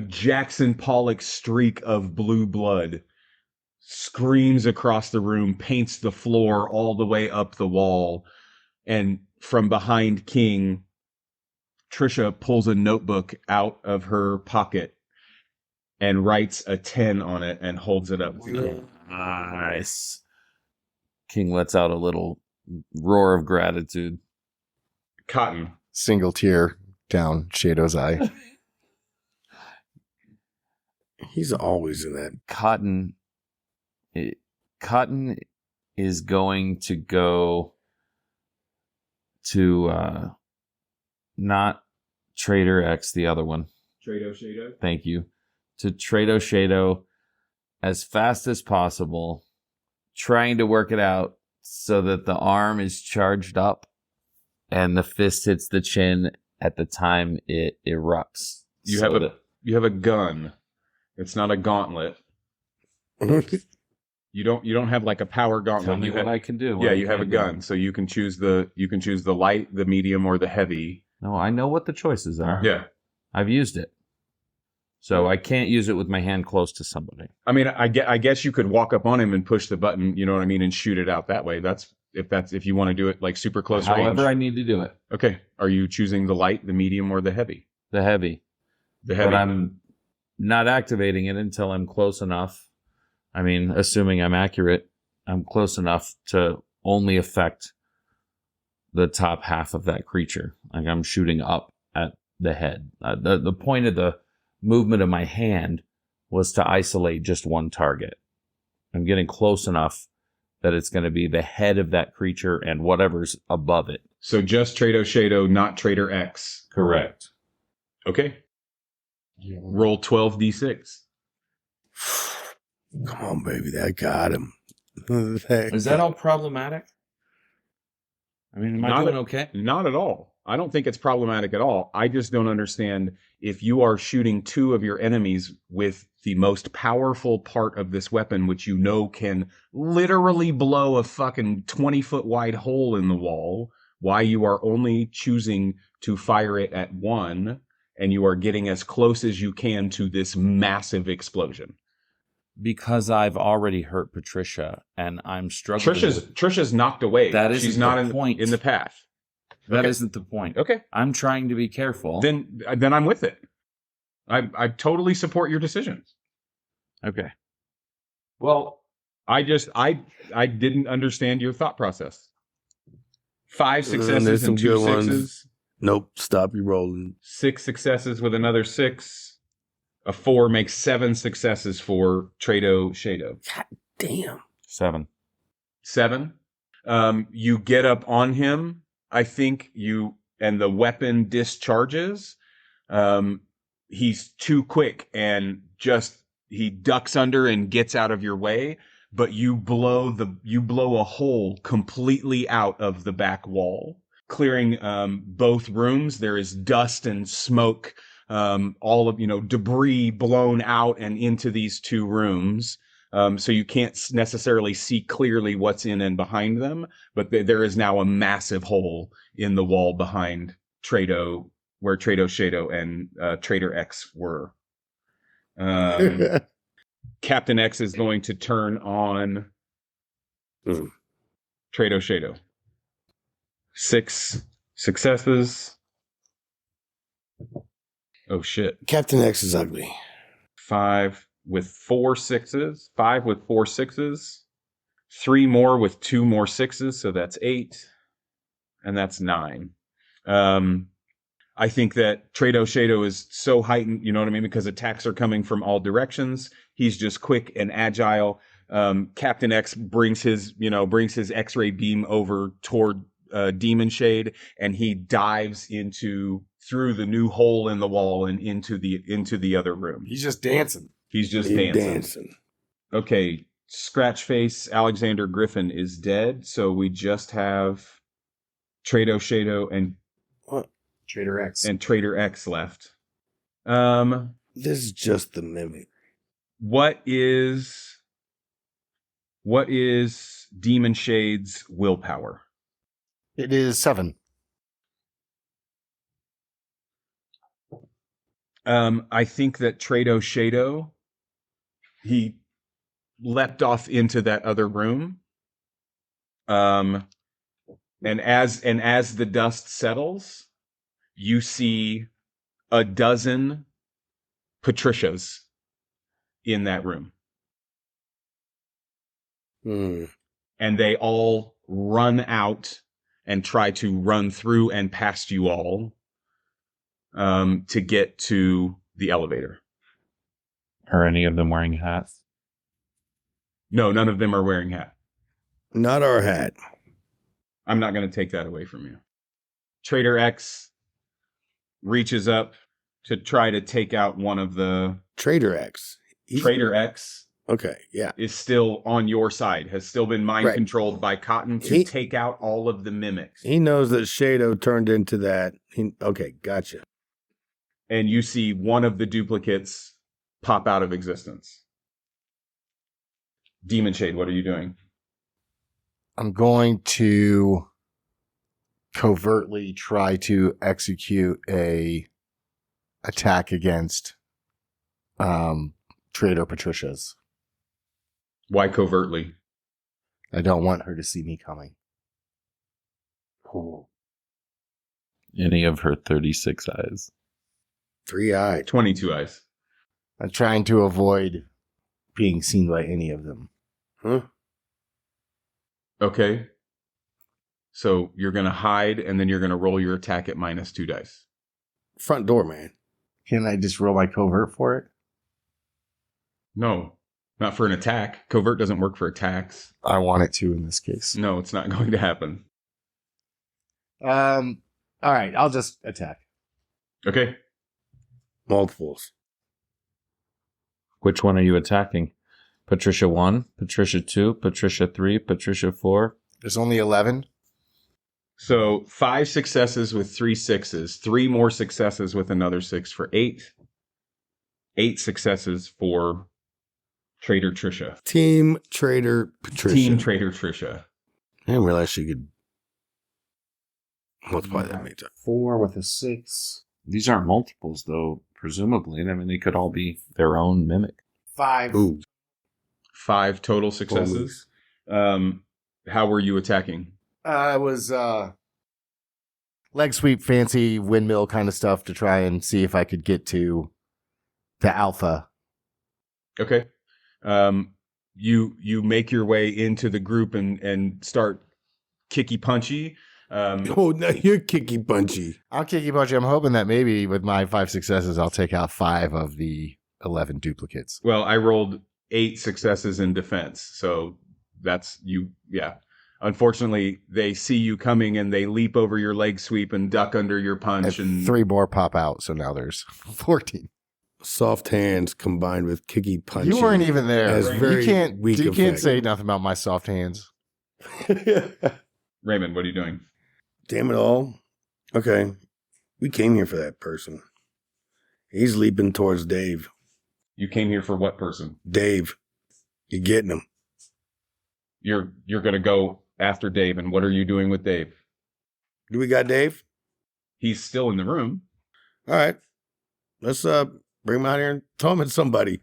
A: Jackson Pollock streak of blue blood screams across the room, paints the floor all the way up the wall, and from behind King, Trisha pulls a notebook out of her pocket and writes a 10 on it and holds it up.
D: Nice. King lets out a little roar of gratitude.
A: Cotton.
B: Single tear down Shado's eye.
C: He's always in that.
D: Cotton is going to go to not Trader X, the other one.
A: Trado Shado.
D: Thank you. To Trado Shado as fast as possible, trying to work it out so that the arm is charged up and the fist hits the chin at the time it erupts.
A: You have a gun. It's not a gauntlet. You don't have like a power gauntlet.
D: Tell me what I can do.
A: Yeah, you have a gun, so you can choose the light, the medium, or the heavy.
D: No, I know what the choices are.
A: Yeah.
D: I've used it. So I can't use it with my hand close to somebody.
A: I mean, I guess you could walk up on him and push the button, you know what I mean, and shoot it out that way. That's if you want to do it like super close range.
D: However I need to do it.
A: Okay. Are you choosing the light, the medium, or the heavy?
D: The heavy.
A: The heavy.
D: But I'm not activating it until I'm close enough. I mean, assuming I'm accurate, I'm close enough to only affect the top half of that creature. Like I'm shooting up at the head. The point of the movement of my hand was to isolate just one target. I'm getting close enough that it's going to be the head of that creature and whatever's above it.
A: So just Trado Shado, not Trader X.
D: Correct.
A: Okay. Roll 12d6.
C: Come on, baby. That got him.
D: Is that all problematic? I mean, am I doing okay?
A: Not at all. I don't think it's problematic at all. I just don't understand if you are shooting two of your enemies with the most powerful part of this weapon, which you know can literally blow a fucking 20-foot wide hole in the wall, why you are only choosing to fire it at one, and you are getting as close as you can to this massive explosion.
D: Because I've already hurt Patricia, and I'm struggling.
A: Trisha's knocked away.
D: That isn't
A: She's not
D: the point.
A: in the path.
D: That
A: Okay.
D: isn't the point.
A: Okay.
D: I'm trying to be careful.
A: Then I'm with it. I totally support your decisions.
D: Okay.
A: Well, I didn't understand your thought process. 5 successes
C: there's some
A: and 2
C: good ones.
A: sixes.
C: Nope. Stop you rolling.
A: 6 successes with another 6. A 4 makes 7 successes for Trado Shado.
C: God damn.
D: 7.
A: 7. You get up on him. I think and the weapon discharges. He's too quick and he ducks under and gets out of your way, but you blow a hole completely out of the back wall, clearing both rooms. There is dust and smoke, all of debris blown out and into these 2 rooms. So you can't necessarily see clearly what's in and behind them, but there is now a massive hole in the wall behind Trado, where Trado Shado and Trader X were. Captain X is going to turn on Trado Shado. 6 successes. Oh shit.
C: Captain X is ugly.
A: 5 with 4 6s, 5 with 4 6s, 3 more with 2 more 6s, so that's 8, and that's 9. I think that Trado Shado is so heightened, you know what I mean, because attacks are coming from all directions. He's just quick and agile. Captain X brings his X-ray beam over toward Demon Shade, and he dives through the new hole in the wall and into the other room.
B: He's just dancing.
A: He's just
C: He's
A: dancing. Okay, Scratchface Alexander Griffin is dead, so we just have Trado Shado and
B: Trader X.
A: and Trader X left.
C: This is just the mimic.
A: What is Demon Shade's willpower?
B: It is 7.
A: I think that Trado Shado, he leapt off into that other room. And as the dust settles, you see a dozen Patricia'ds in that room. And they all run out and try to run through and past you all to get to the elevator.
D: Are any of them wearing hats?
A: No, none of them are wearing hat.
C: Not our hat.
A: I'm not going to take that away from you. Trader X reaches up to try to take out one of the...
C: Trader X.
A: Trader X
C: Okay, yeah.
A: is still on your side, has still been mind-controlled by Cotton to take out all of the mimics.
C: He knows that Shado turned into that. Okay, gotcha.
A: And you see one of the duplicates pop out of existence. Demon Shade, what are you doing?
B: I'm going to covertly try to execute a attack against Trader Patricia'd.
A: Why covertly?
B: I don't want her to see me coming.
D: Any of her 36 eyes?
C: 3-eyed.
A: 22 eyes.
B: I'm trying to avoid being seen by any of them.
C: Huh?
A: Okay. So you're going to hide, and then you're going to roll your attack at -2 dice.
C: Front door, man.
B: Can I just roll my covert for it?
A: No, not for an attack. Covert doesn't work for attacks.
B: I want it to in this case.
A: No, it's not going to happen.
B: All right, I'll just attack.
A: Okay.
C: Multiples.
D: Which one are you attacking? Patricia 1, Patricia 2, Patricia 3, Patricia 4.
B: There's only 11.
A: So 5 successes with 3 6s, 3 more successes with another 6 for 8. 8 successes for Trader Trisha.
C: Team Trader Patricia.
A: Team Trader Trisha.
C: I didn't realize she could multiply that many times.
B: 4 with a 6.
D: These aren't multiples, though, presumably. I mean, they could all be their own mimic.
B: 5.
C: Ooh.
A: 5 total successes. How were you attacking?
B: I was leg sweep, fancy windmill kind of stuff to try and see if I could get to the alpha.
A: Okay. You make your way into the group and start kicky punchy.
C: Oh, now you're kicky punchy.
B: I'll kicky punchy. I'm hoping that maybe with my 5 successes, I'll take out 5 of the 11 duplicates.
A: Well, I rolled 8 successes in defense, so that's you. Yeah. Unfortunately, they see you coming and they leap over your leg sweep and duck under your punch. And
B: 3 more pop out, so now there's 14.
C: Soft hands combined with kicky punching.
B: You weren't even there.
C: Has very weak
B: you can't
C: effect.
B: say nothing about my soft hands.
A: Raymond, what are you doing?
C: Damn it all. Okay. We came here for that person. He's leaping towards Dave.
A: You came here for what person?
C: Dave. You're getting him.
A: You're going to go after Dave, and what are you doing with Dave?
C: Do we got Dave?
A: He's still in the room.
C: All right. Let's bring him out here and tell him it's somebody.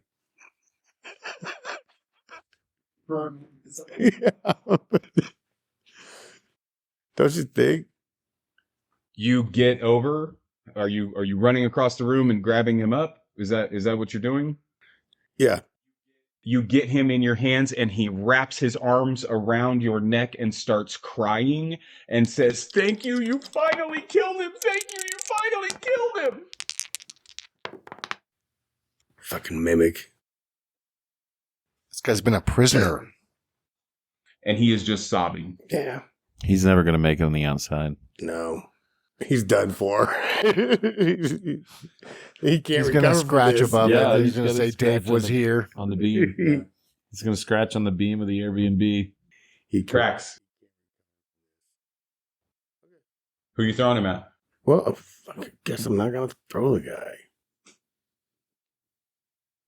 C: Yeah. Don't you think?
A: You get over. Are you running across the room and grabbing him up? Is that what you're doing?
C: Yeah.
A: you get him in your hands, and he wraps his arms around your neck and starts crying and says, "Thank you, you finally killed him! Thank you, you finally killed him!"
C: Fucking mimic.
B: This guy's been a prisoner.
A: And he is just sobbing.
C: Yeah.
D: He's never going to make it on the outside.
C: No. He's done for. He can't
B: He's going to scratch above
D: Yeah,
B: it.
D: he's
B: He's going to
D: gonna
B: say,
D: scratch
B: Dave
D: on
B: was
D: the-
B: here.
D: On the beam. Yeah. He's going to scratch on the beam of the Airbnb.
C: He
A: Tracks. Who you throwing him at?
C: Well, I guess I'm not going to throw the guy.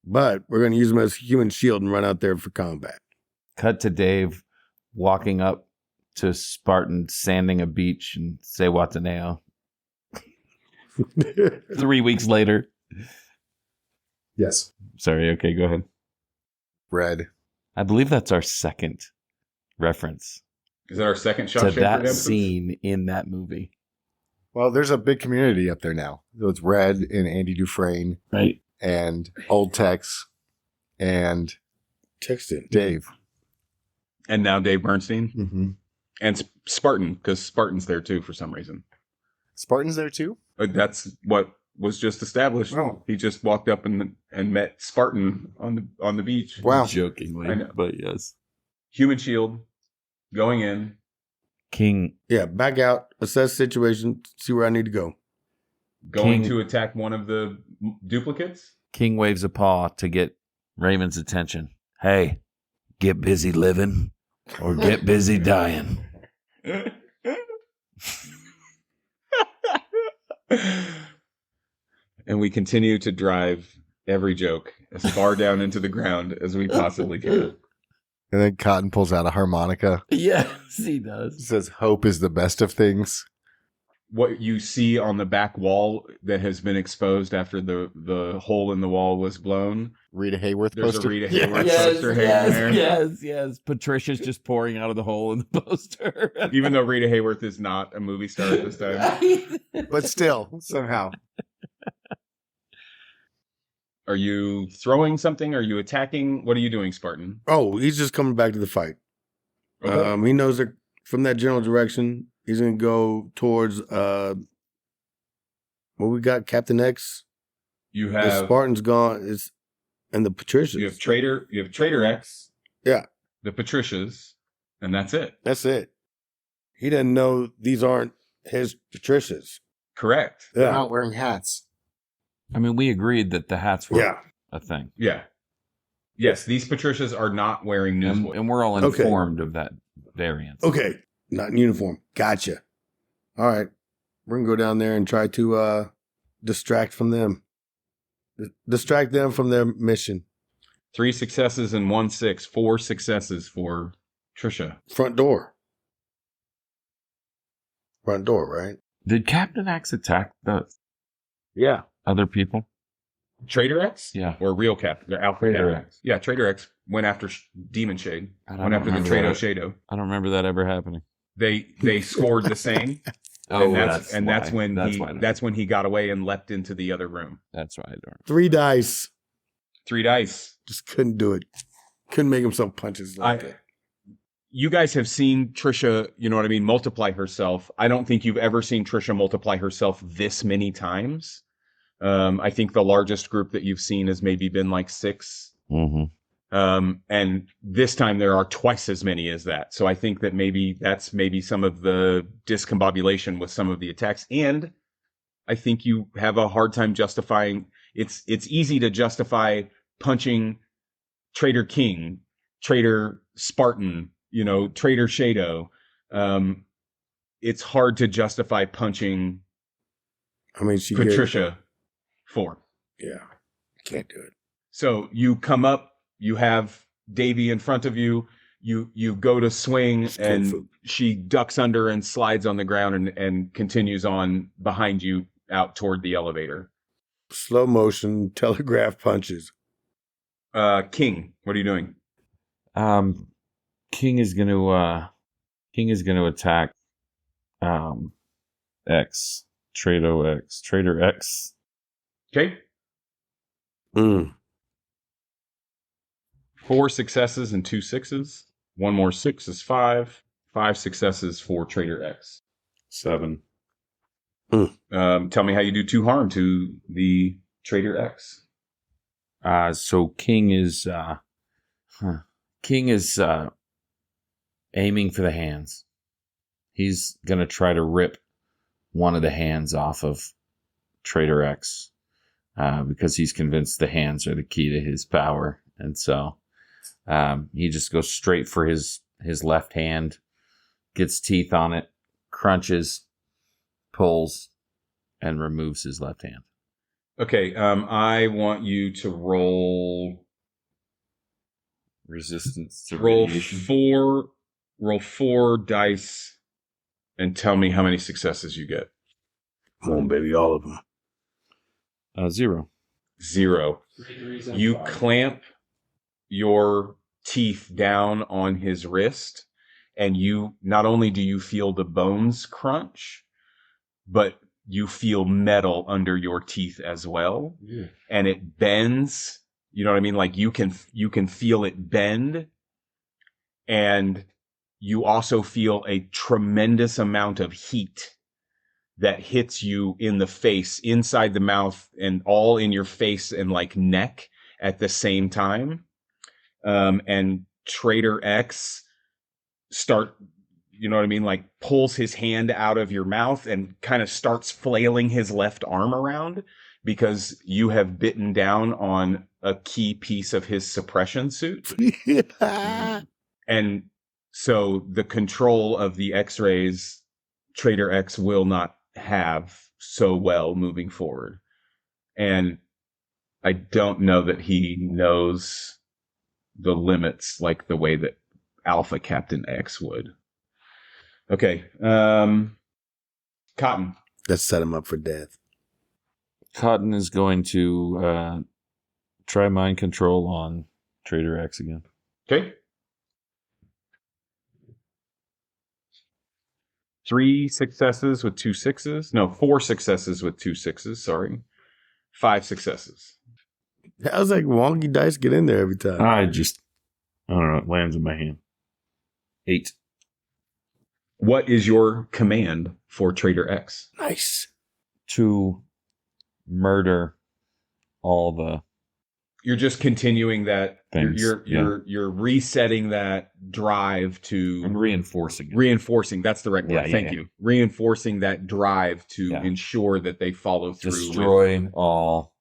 C: But we're going to use him as a human shield and run out there for combat.
D: Cut to Dave walking up to Spartan, sanding a beach, and say Wataneo. 3 weeks later.
B: Yes.
D: Sorry, okay, go ahead.
B: Red.
D: I believe that's our second reference
A: Is that our second
D: to
A: shot?
D: that scene in that movie.
B: Well, there's a big community up there now. So it's Red and Andy Dufresne
D: Right.
B: and Old Tex and
C: Texted.
B: Dave.
A: And now Dave Bernstein.
B: Mm-hmm.
A: And Spartan, because Spartan's there too for some reason.
B: Spartan's there too?
A: That's what was just established.
B: Oh.
A: He just walked up and met Spartan on the beach.
B: Wow.
D: Jokingly,
A: I know.
D: but yes.
A: Human shield going in.
D: King
C: Yeah, back out, assess situation, see where I need to go.
A: Going
D: King-
A: to attack one of the duplicates.
D: King waves a paw to get Raymond's attention. Hey, get busy living or get busy dying.
A: And we continue to drive every joke as far down into the ground as we possibly can.
B: And then Cotton pulls out a harmonica.
D: Yes, he does.
B: Says, hope is the best of things.
A: What you see on the back wall that has been exposed after the hole in the wall was blown.
B: Rita Hayworth
A: There's
B: poster.
A: a Rita Hayworth
D: Yes,
A: poster hanging there.
D: yes. Patricia's just pouring out of the hole in the poster.
A: Even though Rita Hayworth is not a movie star at this time.
B: But still, somehow.
A: Are you throwing something? Are you attacking? What are you doing, Spartan?
C: Oh, he's just coming back to the fight.
A: Okay.
C: He knows that from that general direction, he's going to go towards what we got, Captain X.
A: You
C: The
A: have
C: Spartan's gone, and the Patricia'd.
A: you have Trader X.
C: Yeah.
A: The Patricia'ds, and that's it.
C: That's it. He doesn't know these aren't his Patricia'ds.
A: Correct.
B: They're
C: Yeah.
B: not wearing hats.
D: I mean, we agreed that the hats were
C: Yeah.
D: a thing.
A: Yeah. Yes, these Patricia'ds are not wearing
D: And,
A: newsboys.
D: and we're all
C: Okay.
D: informed of that variance.
C: Okay. Not in uniform. Gotcha. All right. We're going to go down there and try to distract from them. Distract them from their mission.
A: 3 successes and 1 6. 4 successes for Trisha.
C: Front door. Front door, right?
D: Did Captain X attack the
C: Yeah.
D: other people?
A: Trader X?
D: Yeah.
A: Or real Cap? They're Alpha
D: Trader
A: X. Yeah, Trader X went after Demon Shade.
D: I
A: Went after the
D: remember
A: Trado
D: that.
A: Shado.
D: I don't remember that ever happening.
A: They scored the same.
D: Oh,
A: that's when
D: why.
A: that's when he got away and leapt into the other room.
D: That's why I don't.
C: 3 dice.
A: 3 dice.
C: Just couldn't do it. Couldn't make himself punches like that.
A: You guys have seen Trisha, you know what I mean, multiply herself. I don't think you've ever seen Trisha multiply herself this many times. I think the largest group that you've seen has maybe been like 6.
D: Mm-hmm.
A: And this time there are twice as many as that. So I think that that's some of the discombobulation with some of the attacks. And I think you have a hard time justifying. It's easy to justify punching Trader King, Trader Spartan, Trader Shado. It's hard to justify punching
C: I mean, she
A: Patricia 4.
C: Yeah. Can't do it.
A: So you come up, you have Davy in front of you, you go to swing,
C: It's kung
A: and
C: fu.
A: she ducks under and slides on the ground and continues on behind you out toward the elevator.
C: Slow motion, telegraph punches.
A: King, what are you doing?
D: King is gonna attack X. Trader X.
A: Okay. 4 successes and 2 sixes. 1 more 6 is 5. 5 successes for Trader X.
F: 7.
A: Tell me how you do 2 harm to the Trader X.
D: So King is aiming for the hands. He's gonna try to rip one of the hands off of Trader X because he's convinced the hands are the key to his power, and so he just goes straight for his left hand, gets teeth on it, crunches, pulls, and removes his left hand.
A: Okay, I want you to roll
D: Resistance to
A: roll
D: radiation.
A: 4 dice and tell me how many successes you get.
C: Come on, baby, all of them.
D: 0.
A: 0. You clamp your teeth down on his wrist, and you not only do you feel the bones crunch, but you feel metal under your teeth as well.
F: Yeah.
A: And it bends. You know what I mean? Like you can feel it bend, and you also feel a tremendous amount of heat that hits you in the face, inside the mouth, and all in your face and like neck at the same time. And Trader X you know what I mean? Like pulls his hand out of your mouth and kind of starts flailing his left arm around because you have bitten down on a key piece of his suppression suit. And so the control of the X-rays, Trader X will not have so well moving forward. And I don't know that he knows the limits like the way that Alpha Captain X would. Okay. Cotton.
C: Let's set him up for death.
D: Cotton is going to try mind control on Trader X again.
A: Okay. 3 successes with 2 sixes. No, 4 successes with 2 sixes. Sorry. 5 successes.
C: How's like wonky dice get in there every time?
D: I don't know. It lands in my hand. 8.
A: What is your command for Trader X?
C: Nice.
D: To murder all the
A: You're just continuing that.
D: things.
A: You're resetting that drive to
D: I'm reinforcing it.
A: reinforcing. That's the right word.
D: Yeah, yeah,
A: Thank
D: yeah.
A: you. Reinforcing that drive to
D: Yeah.
A: ensure that they follow through.
D: Destroy all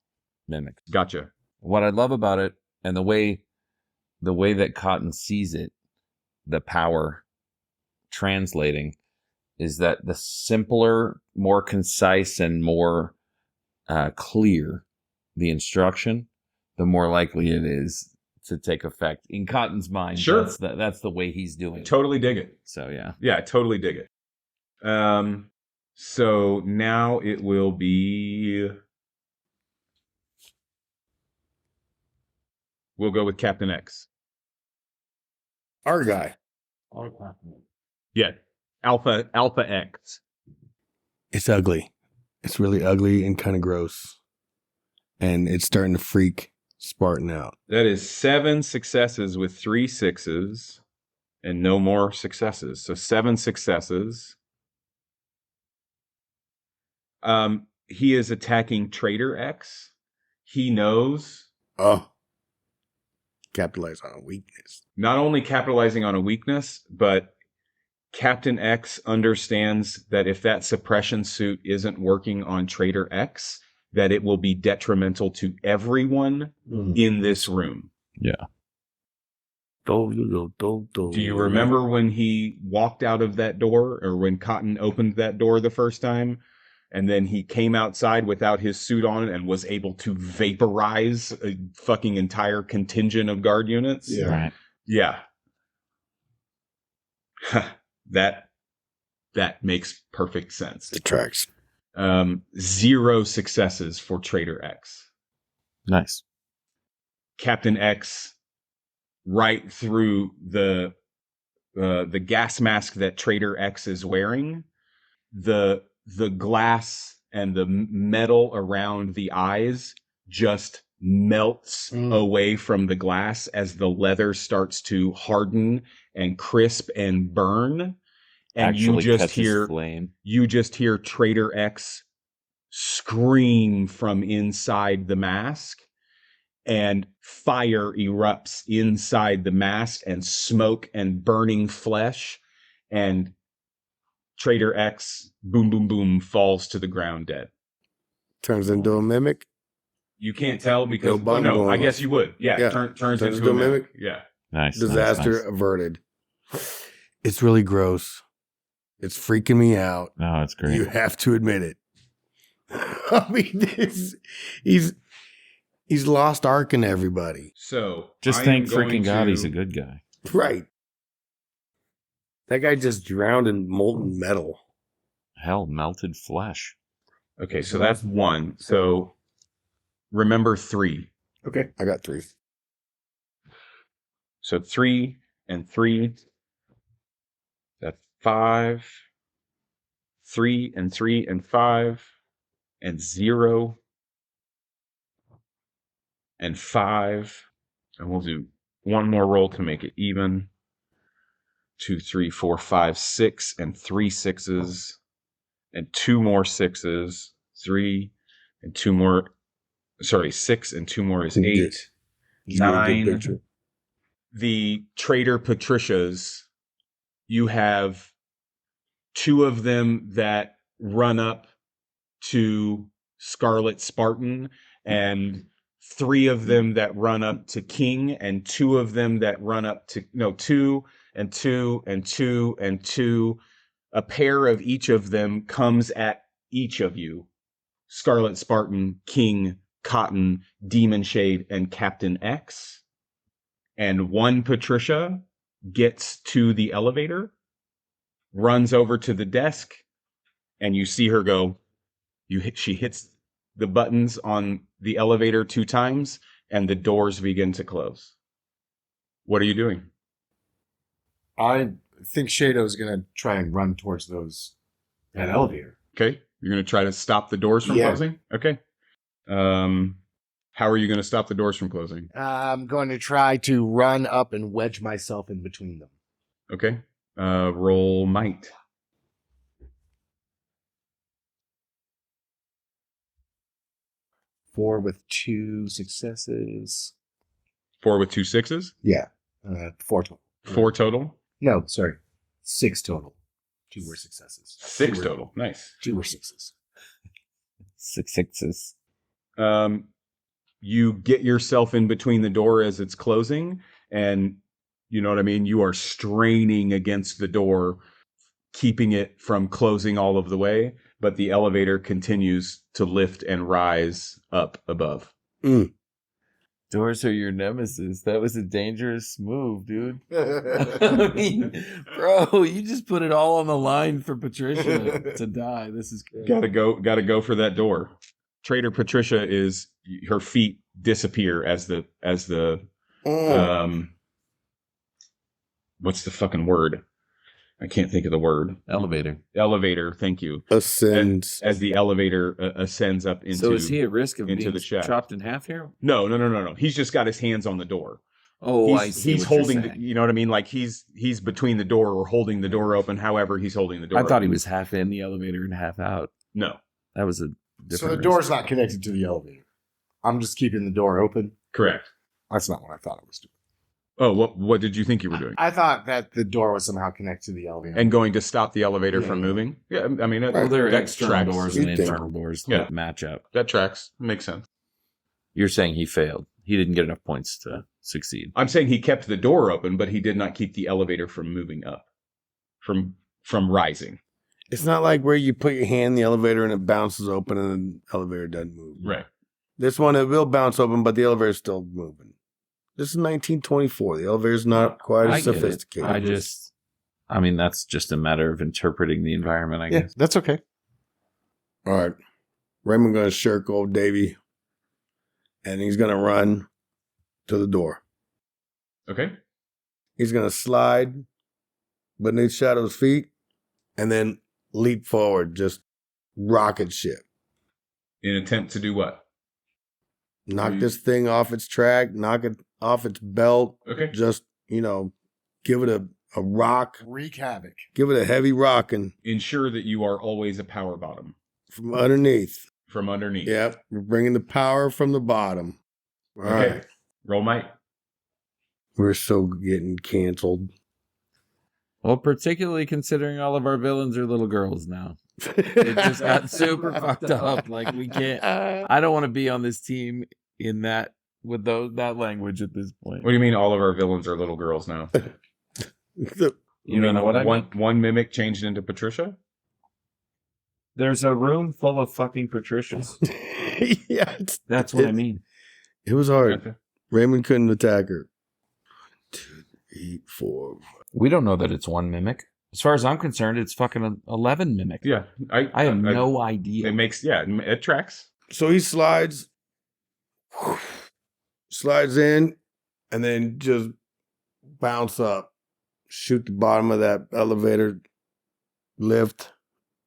D: mimics.
A: Gotcha.
D: What I love about it, and the way that Cotton sees it, the power translating, is that the simpler, more concise, and more clear the instruction, the more likely it is to take effect in Cotton's mind.
A: Sure.
D: That's the way he's doing it.
A: Totally dig it.
D: So yeah.
A: Yeah, totally dig it. So now it will be. We'll go with Captain X.
C: Our guy.
A: Yeah, Alpha X.
C: It's ugly. It's really ugly and kind of gross. And it's starting to freak Spartan out.
A: That is 7 successes with 3 sixes, and no more successes. So 7 successes. He is attacking Trader X. He knows.
C: Oh. Capitalize on a weakness.
A: Not only capitalizing on a weakness, but Captain X understands that if that suppression suit isn't working on Trader X, that it will be detrimental to everyone in this room.
D: Yeah.
C: Do
A: Do you remember when he walked out of that door, or when Cotton opened that door the first time, and then he came outside without his suit on and was able to vaporize a fucking entire contingent of guard units?
C: Yeah.
D: Right.
A: Yeah. That makes perfect sense.
C: It tracks.
A: 0 successes for Trader X.
D: Nice.
A: Captain X, right through the gas mask that Trader X is wearing, the glass and the metal around the eyes just melts away from the glass as the leather starts to harden and crisp and burn. And
D: Actually
A: you just
D: catches
A: hear
D: flame.
A: Trader X scream from inside the mask, and fire erupts inside the mask, and smoke and burning flesh, and Trader X, boom, boom, boom, falls to the ground dead.
C: Turns into a mimic.
A: You can't tell because
C: No,
A: I guess you would. Yeah. Turns into a mimic. Yeah.
D: Nice.
C: Disaster
D: nice.
C: averted. It's really gross. It's freaking me out.
D: No, it's great.
C: You have to admit it. I mean, he's lost Ark and everybody.
A: So
D: Just thank freaking God he's a good guy.
C: Right. That guy just drowned in molten metal.
D: Hell, melted flesh.
A: Okay, so that's 1. So remember 3.
C: Okay. I got 3.
A: So 3 and 3. That's 5. 3 and 3 and 5. And 0. And 5. And we'll do one more roll to make it even. 2, 3, 4, 5, 6, and 3 6s. And 2 more 6s. 3 and 2 more. Sorry, 6 and 2 more is 8. 9. The Trader Patricia'ds, you have 2 of them that run up to Scarlet Spartan, and 3 of them that run up to King, and 2 of them that run up to 2 and 2 and 2 and 2. A pair of each of them comes at each of you. Scarlet Spartan, King, Cotton, Demon Shade, and Captain X. And 1 Patricia gets to the elevator, runs over to the desk, and you see her go. She hits the buttons on the elevator 2 times, and the doors begin to close. What are you doing?
B: I think Shadow is going to try and run towards that elevator.
A: Okay. You're going to try to stop the doors from closing? Okay. How are you going to stop the doors from closing?
B: I'm going to try to run up and wedge myself in between them.
A: Okay. Roll might.
B: Four with 2 successes.
A: 4 with 2 6s?
B: Yeah. 4 total.
A: 4 total?
B: No, sorry. 6 total. 2 were successes.
A: 6 total. Nice.
B: 2 were 6s.
D: 6 6s.
A: You get yourself in between the door as it's closing, and you know what I mean? You are straining against the door, keeping it from closing all of the way, but the elevator continues to lift and rise up above.
E: Doors are your nemesis. That was a dangerous move, dude. I mean, bro, you just put it all on the line for Patricia to die. This is great.
A: Gotta go for that door. Trader Patricia her feet disappear as the what's the fucking word? I can't think of the word. Elevator, thank you.
C: Ascends.
A: As the elevator ascends up into.
E: So is he at risk of being
A: the shaft.
E: chopped in half here?
A: No. He's just got his hands on the door.
E: Oh, I see.
A: He's holding, you know what I mean? Like he's between the door or holding the door open. However, he's holding the door.
E: I thought
A: open.
E: he was half in the elevator and half out.
A: No,
E: That was a
B: So
E: different
B: the door's not connected to the elevator. I'm just keeping the door open.
A: correct.
B: That's not what I thought it was doing.
A: Oh, what did you think you were doing?
B: I thought that the door was somehow connected to the elevator.
A: And going to stop the elevator from
B: Yeah.
A: moving? Yeah, I mean,
E: Well, there are
A: that
E: external
A: tracks.
E: doors and
C: You think.
E: internal doors
A: Yeah.
E: that match up.
A: That tracks. Makes sense.
E: You're saying he failed. He didn't get enough points to succeed.
A: I'm saying he kept the door open, but he did not keep the elevator from moving up, from rising.
C: It's not like where you put your hand in the elevator and it bounces open and the elevator doesn't move.
A: Right.
C: This one, it will bounce open, but the elevator's still moving. This is 1924. The elevator's not quite
E: I
C: as
E: get it.
C: sophisticated.
E: I mean, that's just a matter of interpreting the environment, I
B: Yeah,
E: guess.
B: that's okay.
C: All right. Raymond going to shirk old Davy, and he's going to run to the door.
A: Okay.
C: He's going to slide beneath Shadow's feet and then leap forward, just rocket ship.
A: In attempt to do what?
C: knock this thing off its track, knock it off its belt.
A: Okay.
C: Just, give it a rock.
B: Wreak havoc.
C: Give it a heavy rock and
A: Ensure that you are always a power bottom
C: from underneath.
A: from underneath.
C: Yep. We're bringing the power from the bottom. All
A: Okay.
C: right.
A: Roll might.
C: We're so getting canceled.
E: Well, particularly considering all of our villains are little girls now. It just got super fucked up. Like, we can't. I don't want to be on this team in that with that language at this point.
A: What do you mean all of our villains are little girls now?
E: You don't know what I mean?
A: One mimic changed into Patricia?
D: There's a room full of fucking Patricia'ds.
C: Yeah.
E: That's what I mean.
C: It was hard.
A: Okay.
C: Raymond couldn't attack her. 2, 3, 4.
D: We don't know that it's one mimic. As far as I'm concerned, it's fucking 11 mimic.
A: Yeah.
D: I have no idea.
A: It tracks.
C: So he slides in, and then just bounce up, shoot the bottom of that elevator lift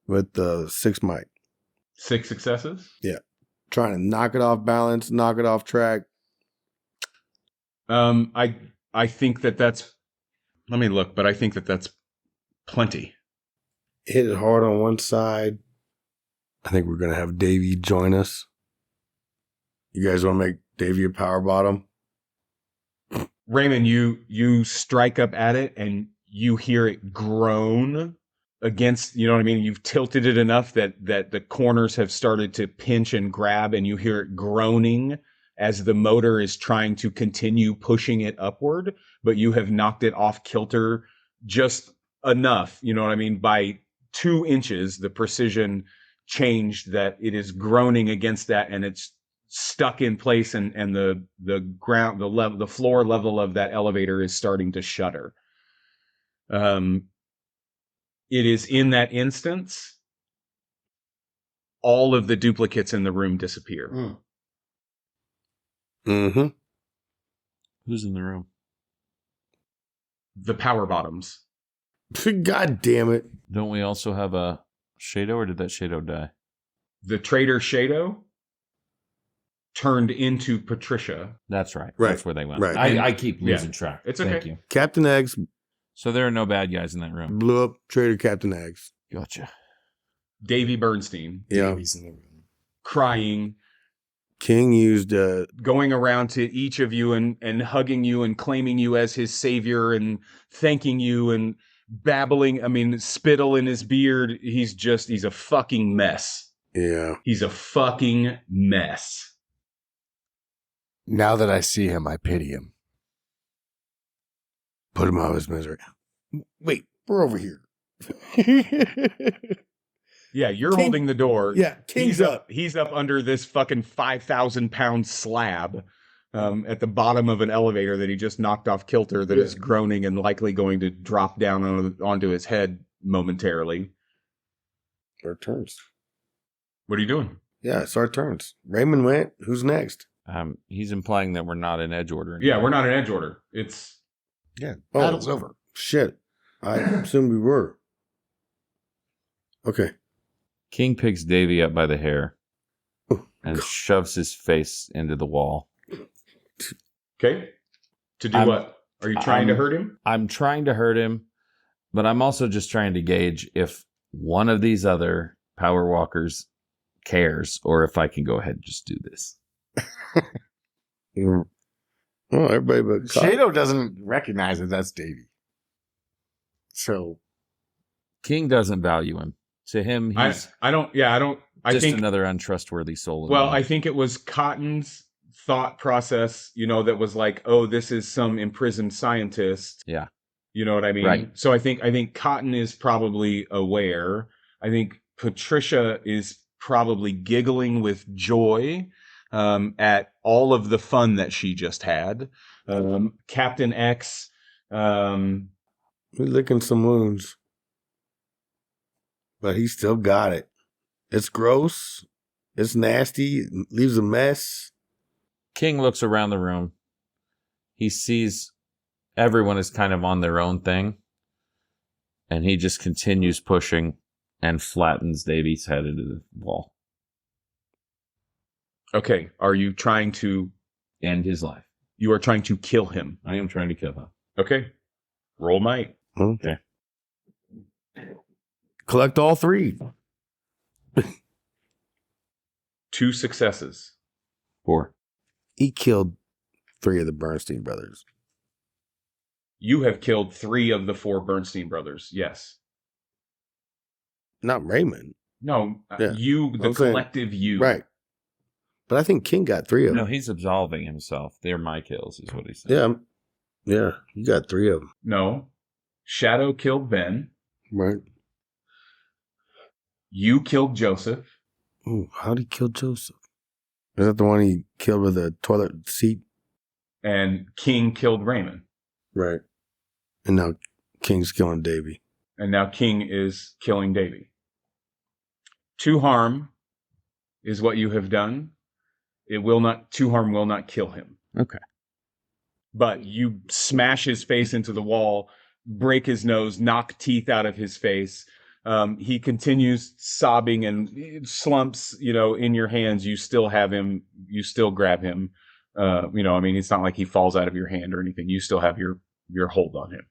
C: with 6 mic.
A: 6 successes?
C: Trying to knock it off balance, knock it off track.
A: I think that's, let me look, but I think that's plenty.
C: Hit it hard on one side. I think we're going to have Davey join us. You guys want to make Davey a power bottom?
A: Raymond, you strike up at it and you hear it groan against, you know what I mean? You've tilted it enough that the corners have started to pinch and grab, and you hear it groaning as the motor is trying to continue pushing it upward, but you have knocked it off kilter just enough, you know what I mean? By 2 inches, the precision changed that it is groaning against that, and it's stuck in place, and the ground, the floor level of that elevator is starting to shudder. It is in that instance, all of the duplicates in the room disappear.
C: Mm-hmm.
E: Who's in the room?
A: The power bottoms.
C: God damn it.
E: Don't we also have a Shado, or did that Shado die?
A: The traitor Shado turned into Patricia.
E: That's right.
C: Right.
E: That's where they went.
C: Right.
E: I keep losing track.
A: It's
E: Thank
A: okay.
E: you.
C: Captain Eggs
E: So there are no bad guys in that room.
C: blew up Trader Captain Eggs.
E: Gotcha.
A: Davy Bernstein
C: Yeah.
B: Davies in the room.
A: crying,
C: King used
A: going around to each of you and hugging you and claiming you as his savior and thanking you and babbling. I mean, spittle in his beard. He's a fucking mess.
C: yeah.
A: He's a fucking mess.
B: Now that I see him, I pity him.
C: Put him out of his misery. Wait, we're over here.
A: Yeah, you're
C: King-
A: holding the door.
C: Yeah, King's up.
A: He's up under this fucking 5,000-pound slab at the bottom of an elevator that he just knocked off kilter that is groaning and likely going to drop down onto his head momentarily.
C: Our turns.
A: What are you doing?
C: Yeah, it's our turns. Raymond went. Who's next?
E: He's implying that we're not in edge order.
A: Yeah, we're not in edge order. It's
B: Yeah,
C: Oh.
B: battle's over.
C: Shit. I assumed we were. Okay.
E: King picks Davy up by the hair
C: Oh,
E: and
C: God.
E: shoves his face into the wall.
A: okay. To do
E: I'm-
A: what? Are you trying to hurt him?
E: I'm trying to hurt him, but I'm also just trying to gauge if one of these other power walkers cares, or if I can go ahead and just do this.
C: Oh, everybody but
B: Shado doesn't recognize that that's Davy. So
E: King doesn't value him. To him, he's
A: I don't. I
E: just
A: think.
E: another untrustworthy soul. in
A: Well,
E: the
A: I think it was Cotton's thought process, that was like, oh, this is some imprisoned scientist.
E: Yeah.
A: You know what I mean?
E: Right.
A: So I think Cotton is probably aware. I think Patricia is probably giggling with joy at all of the fun that she just had. Captain X,
C: We're licking some wounds. But he still got it. It's gross. It's nasty. It leaves a mess.
E: King looks around the room. He sees everyone is kind of on their own thing. And he just continues pushing and flattens Davy's head into the wall.
A: Okay. Are you trying to...
D: End his life.
A: You are trying to kill him.
D: I am trying to kill him.
A: Okay. Roll might.
C: Okay. Collect all 3.
A: 2 successes.
D: 4.
C: He killed 3 of the Bernstein brothers.
A: You have killed 3 of the 4 Bernstein brothers. Yes.
C: Not Raymond.
A: No,
C: Yeah.
A: you, the
C: I'm saying-
A: collective you.
C: Right. But I think King got 3 of
D: No,
C: them.
D: he's absolving himself. They're my kills, is what he's saying.
C: Yeah, you got 3 of them.
A: No. Shadow killed Ben.
C: Right.
A: You killed Joseph.
C: Ooh, how'd he kill Joseph? Is that the one he killed with a toilet seat?
A: And King killed Ramen.
C: Right. And now King's killing Davy.
A: And now King is killing Davy. 2 harm is what you have done. 2 harm will not kill him.
D: Okay.
A: But you smash his face into the wall, break his nose, knock teeth out of his face. He continues sobbing and slumps, in your hands. You still have him. You still grab him. It's not like he falls out of your hand or anything. You still have your hold on him.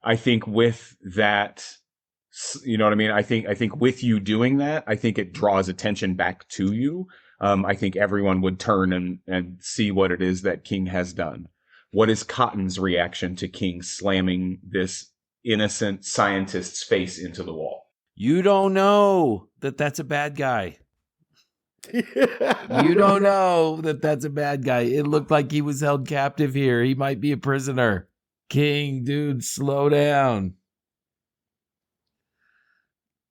A: I think with that, I think with you doing that, I think it draws attention back to you. I think everyone would turn and see what it is that King has done. What is Cotton's reaction to King slamming this innocent scientist's face into the wall?
E: You don't know that that's a bad guy. You don't know that that's a bad guy. It looked like he was held captive here. He might be a prisoner. King, dude, slow down.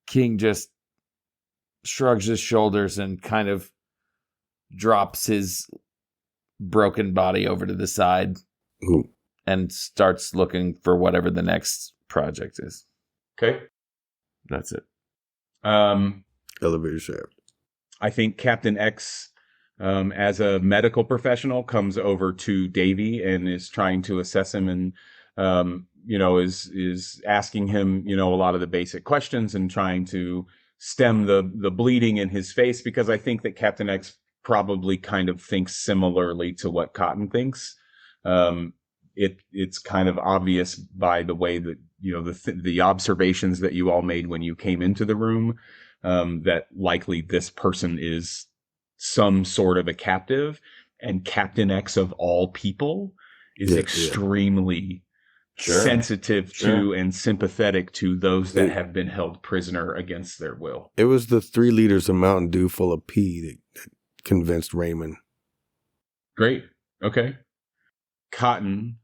E: King just shrugs his shoulders and kind of drops his broken body over to the side
C: Ooh.
E: and starts looking for whatever the next project is.
A: Okay.
E: That's it.
C: Elevator shaft.
A: I think Captain X, as a medical professional, comes over to Davy and is trying to assess him and, is asking him, a lot of the basic questions and trying to stem the bleeding in his face, because I think that Captain X probably kind of thinks similarly to what Cotton thinks. It's kind of obvious by the way that, the observations that you all made when you came into the room, that likely this person is some sort of a captive, and Captain X of all people is extremely sensitive to and sympathetic to those that have been held prisoner against their will.
C: It was the 3 liters of Mountain Dew full of pee that convinced Raymond.
A: Great. Okay. Cotton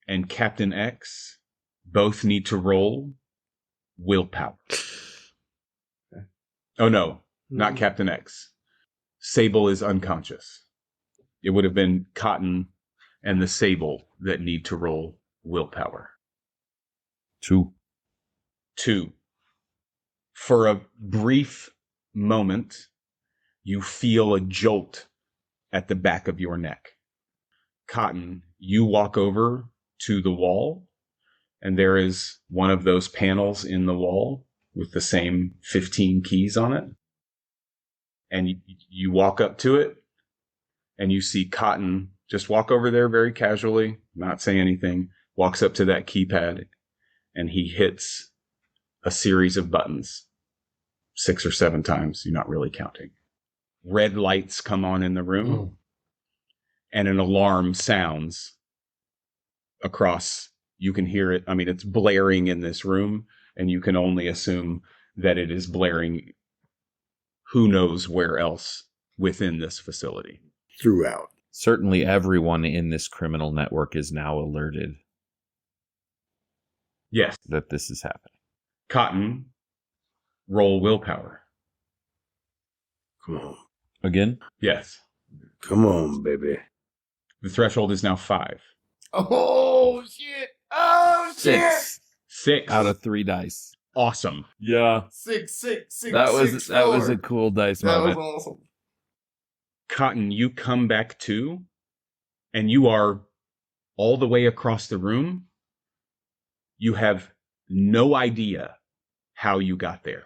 A: and Captain X both need to roll willpower. Oh, no, not Captain X. Sable is unconscious. It would have been Cotton and the Sable that need to roll willpower.
D: 2.
A: 2. For a brief moment, you feel a jolt at the back of your neck. Cotton, you walk over to the wall, and there is one of those panels in the wall with the same 15 keys on it. And you walk up to it, and you see Cotton just walk over there very casually, not say anything, walks up to that keypad, and he hits a series of buttons 6 or 7 times. You're not really counting. Red lights come on in the room, and an alarm sounds across. You can hear it. I mean, it's blaring in this room, and you can only assume that it is blaring who knows where else within this facility.
C: Throughout.
D: Certainly everyone in this criminal network is now alerted
A: Yes.
D: that this is happening.
A: Cotton, roll willpower.
C: Come on.
D: Again?
A: Yes.
C: Come on, baby.
A: The threshold is now 5.
B: Oh, shit. Oh, shit.
E: 6
A: 6
E: out of 3 dice.
A: awesome.
D: Yeah.
B: Six.
E: That was a cool dice
B: That was
E: moment.
B: awesome.
A: Cotton, you come back to, and you are all the way across the room. You have no idea how you got there.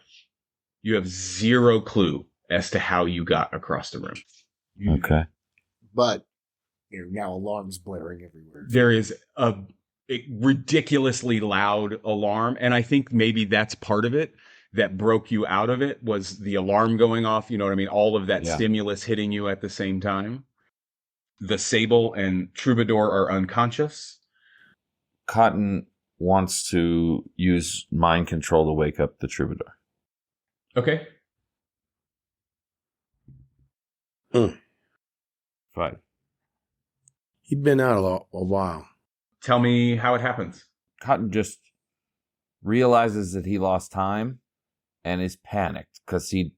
A: You have zero clue as to how you got across the room.
D: Okay.
B: But now alarms blaring everywhere.
A: There is a ridiculously loud alarm, and I think maybe that's part of it that broke you out of it was the alarm going off. You know what I mean? All of that stimulus hitting you at the same time. The Sable and Troubadour are unconscious.
D: Cotton wants to use mind control to wake up the Troubadour.
A: Okay.
D: 5.
C: He'd been out a while.
A: Tell me how it happens.
D: Cotton just realizes that he lost time and is panicked because he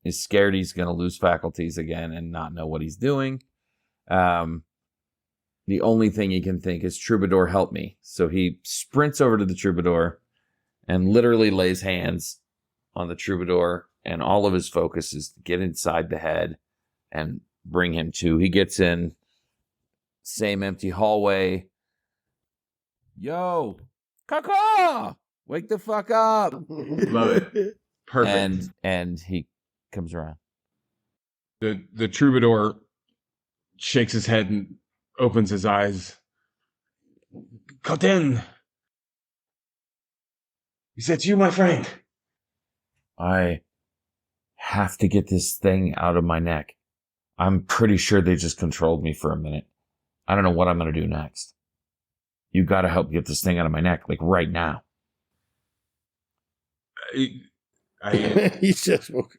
D: is scared he's going to lose faculties again and not know what he's doing. The only thing he can think is, Troubadour, help me. So he sprints over to the Troubadour and literally lays hands on the Troubadour, and all of his focus is to get inside the head and bring him to. He gets in, same empty hallway. Yo, caca! Wake the fuck up!
A: Love it. Perfect.
D: And he comes around.
A: The Troubadour shakes his head and opens his eyes. Cotton! Is that you, my friend?
D: I have to get this thing out of my neck. I'm pretty sure they just controlled me for a minute. I don't know what I'm going to do next. You got to help get this thing out of my neck, like right now.
C: He just woke.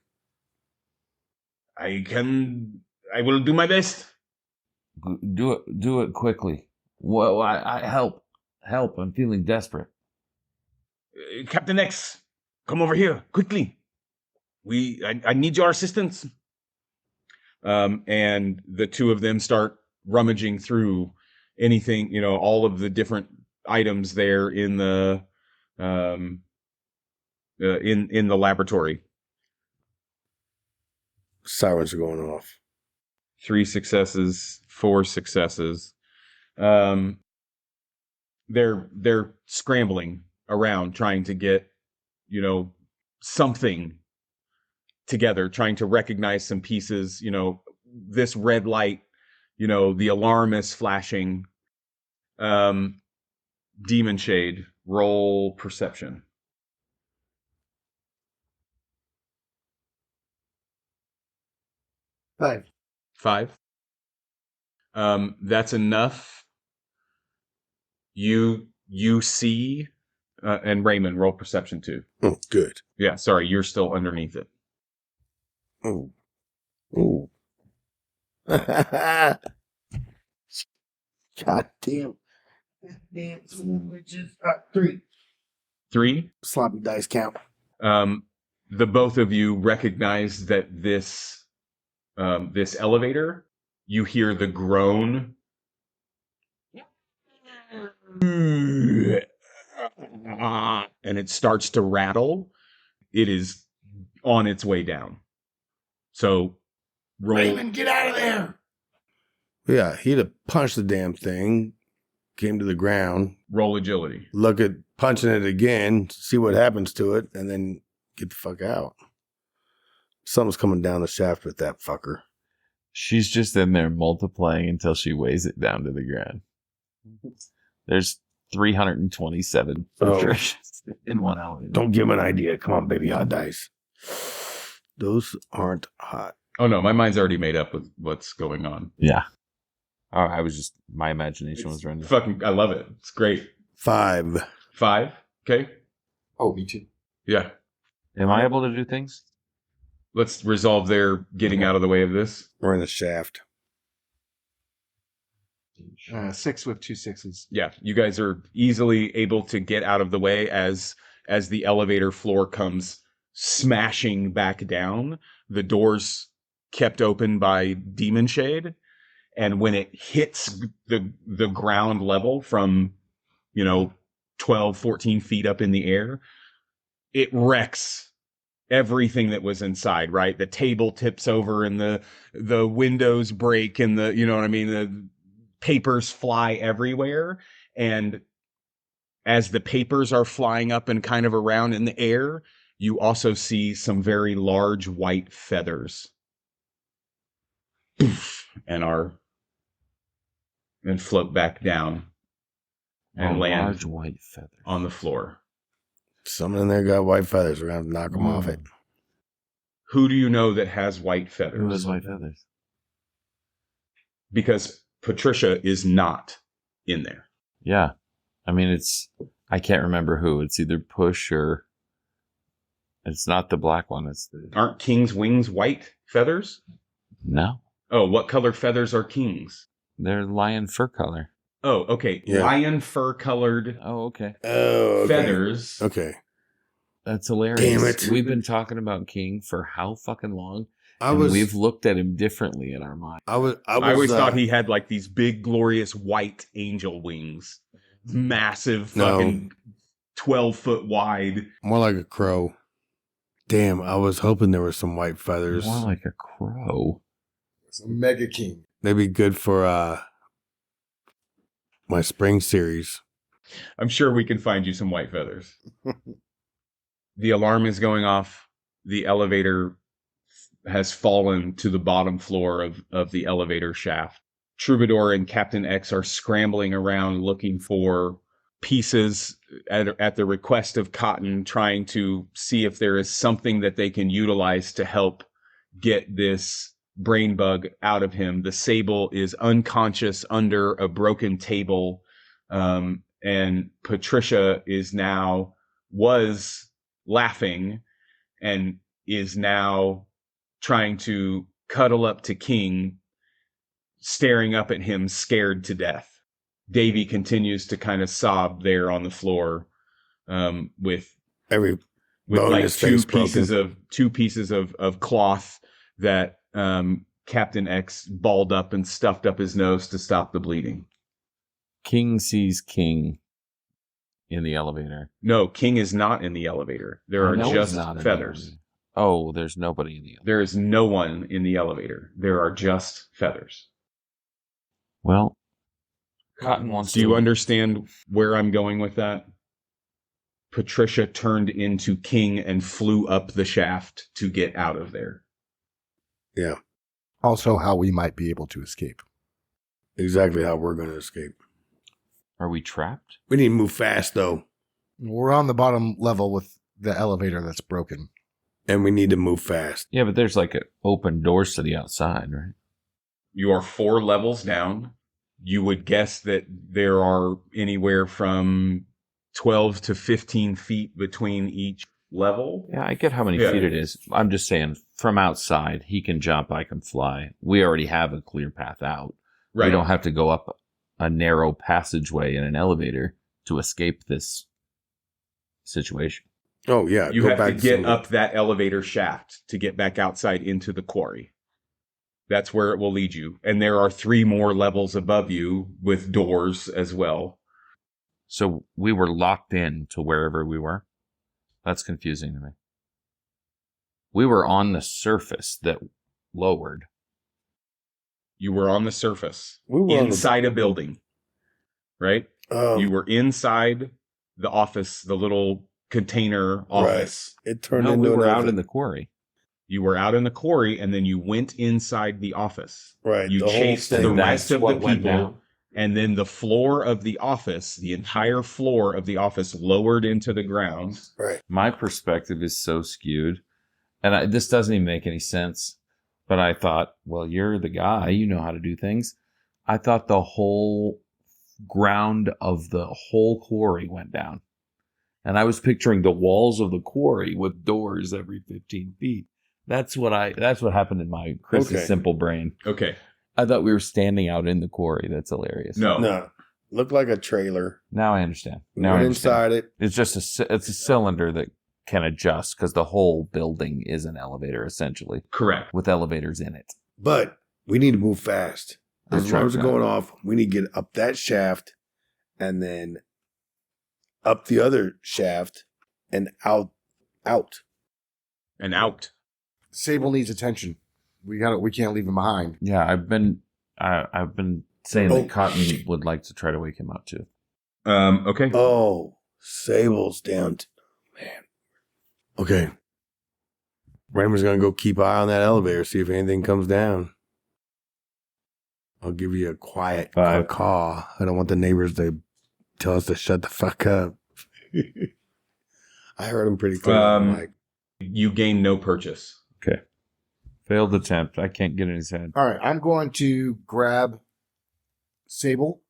A: I will do my best.
D: Do it quickly. Well, I help. I'm feeling desperate.
A: Captain X, come over here quickly. I need your assistance. And the two of them start rummaging through anything, all of the different items there in the in the laboratory.
C: Sirens are going off.
A: 3 successes, 4 successes. They're scrambling around trying to get, something together, trying to recognize some pieces, this red light, the alarm is flashing. Demon Shade, roll perception. 5. That's enough. You see, and Ramen, roll perception too.
C: Oh, good.
A: Yeah, sorry, you're still underneath it.
C: Oh. Oh. God damn. Damn, 3.
A: 3?
C: Sloppy dice count.
A: The both of you recognize that this elevator, you hear the groan. And it starts to rattle. It is on its way down. So roll.
C: Raymond, get out of there. Yeah, he'd have punched the damn thing, came to the ground.
A: Roll agility.
C: Look at punching it again, see what happens to it, and then get the fuck out. Something's coming down the shaft with that fucker.
E: She's just in there multiplying until she weighs it down to the ground. There's 327 Patricia'ds in one elevator.
C: Don't give him an idea. Come on, baby, hot dice. Those aren't hot.
A: Oh no, my mind's already made up with what's going on.
D: Yeah. Oh, my imagination was running.
A: Fucking, I love it. It's great.
C: 5.
A: 5. Okay.
B: Oh, me too.
A: Yeah.
D: Am I able to do things?
A: Let's resolve their getting out of the way of this.
C: We're in the shaft.
B: 6 with 2 6s.
A: Yeah, you guys are easily able to get out of the way as the elevator floor comes smashing back down. The doors kept open by Demon Shade, and when it hits the ground level from 12, 14 feet up in the air, it wrecks everything that was inside, right? The table tips over and the windows break and the papers fly everywhere. And as the papers are flying up and kind of around in the air, you also see some very large white feathers and float back down and land
D: large white feather
A: on the floor.
C: Someone in there got white feathers. We're going to have to knock them off it.
A: Who do you know that has white feathers?
D: Who has white feathers?
A: Because Patricia is not in there.
D: Yeah. I mean, I can't remember who. It's either Push or it's not the black one.
A: Aren't King's wings white feathers?
D: No.
A: Oh, what color feathers are King's?
D: They're lion fur color.
A: Oh, okay.
C: Yeah.
A: Lion fur colored
D: Oh, okay.
C: Oh, okay.
A: feathers.
C: Okay.
D: That's hilarious.
C: Damn it.
D: We've been talking about King for how fucking long?
C: And
D: we've looked at him differently in our mind.
C: I
A: always thought he had like these big, glorious white angel wings. Massive, fucking 12-foot wide.
C: more like a crow. Damn, I was hoping there were some white feathers.
D: More like a crow.
B: It's a mega king.
C: They'd be good for my spring series.
A: I'm sure we can find you some white feathers. The alarm is going off. The elevator has fallen to the bottom floor of the elevator shaft. Troubadour and Captain X are scrambling around looking for pieces at the request of Cotton, trying to see if there is something that they can utilize to help get this brain bug out of him. The Sable is unconscious under a broken table, and Patricia was laughing and is now trying to cuddle up to King, staring up at him, scared to death. Davy continues to kind of sob there on the floor, with like two pieces of cloth that Captain X balled up and stuffed up his nose to stop the bleeding.
D: King sees King in the elevator.
A: No, King is not in the elevator. There are just feathers.
D: Oh, there's nobody in the elevator.
A: There is no one in the elevator. There are just feathers.
D: Well, Cotton wants
A: Do you understand where I'm going with that? Patricia turned into King and flew up the shaft to get out of there.
C: Yeah.
B: Also, how we might be able to escape.
C: Exactly how we're going to escape.
D: Are we trapped?
C: We need to move fast, though.
B: We're on the bottom level with the elevator that's broken.
C: And we need to move fast.
D: Yeah, but there's like open doors to the outside, right?
A: You are 4 levels down. You would guess that there are anywhere from 12 to 15 feet between each level.
D: Yeah, I get how many feet it is. I'm just saying, from outside, he can jump, I can fly. We already have a clear path out.
A: Right.
D: We don't have to go up a narrow passageway in an elevator to escape this situation.
C: Oh, yeah.
A: You have to get up that elevator shaft to get back outside into the quarry. That's where it will lead you. And there are 3 more levels above you with doors as well.
D: So we were locked in to wherever we were? That's confusing to me. We were on the surface that lowered.
A: You were on the surface.
C: We were
A: inside a building. Right? You
C: Right.
A: were inside the office, the little container office.
C: It turned
D: No,
C: into
D: we were
C: an
D: out
C: oven.
D: in the quarry.
A: You were out in the quarry, and then you went inside the office.
C: Right.
A: You
C: the whole
A: chased
C: thing.
A: the
D: That's
A: rest of the
D: what went
A: people,
D: down.
A: and then the floor of the office, the entire floor of the office lowered into the ground.
C: Right.
D: My perspective is so skewed, and this doesn't even make any sense. But I thought, well, you're the guy, you know how to do things. I thought the whole ground of the whole quarry went down, and I was picturing the walls of the quarry with doors every 15 feet. That's what happened in my Chris's simple brain.
A: Okay.
D: I thought we were standing out in the quarry. That's hilarious.
C: No. Looked like a trailer.
D: Now I understand.
C: We
D: Now I
C: went
D: understand.
C: inside it.
D: It's just it's a cylinder that can adjust because the whole building is an elevator essentially
A: Correct.
D: with elevators in it.
C: But we need to move fast.
D: I'm
C: Those
D: trying
C: alarms are
D: to.
C: going off. We need to get up that shaft and then up the other shaft and out.
A: And out.
B: Sable needs attention. We can't leave him behind.
D: Yeah, I've been saying
C: Oh,
D: that Cotton
C: shit.
D: would like to try to wake him up too.
A: Okay.
C: Oh, Sable's down. Man. Okay. Ramon's going to go keep eye on that elevator, see if anything comes down. I'll give you a quiet
D: 5.
C: call. I don't want the neighbors to tell us to shut the fuck up. I heard him pretty clear on the mic.
A: You gain no purchase.
D: Okay. Failed attempt. I can't get in his head.
B: All right, I'm going to grab Sable.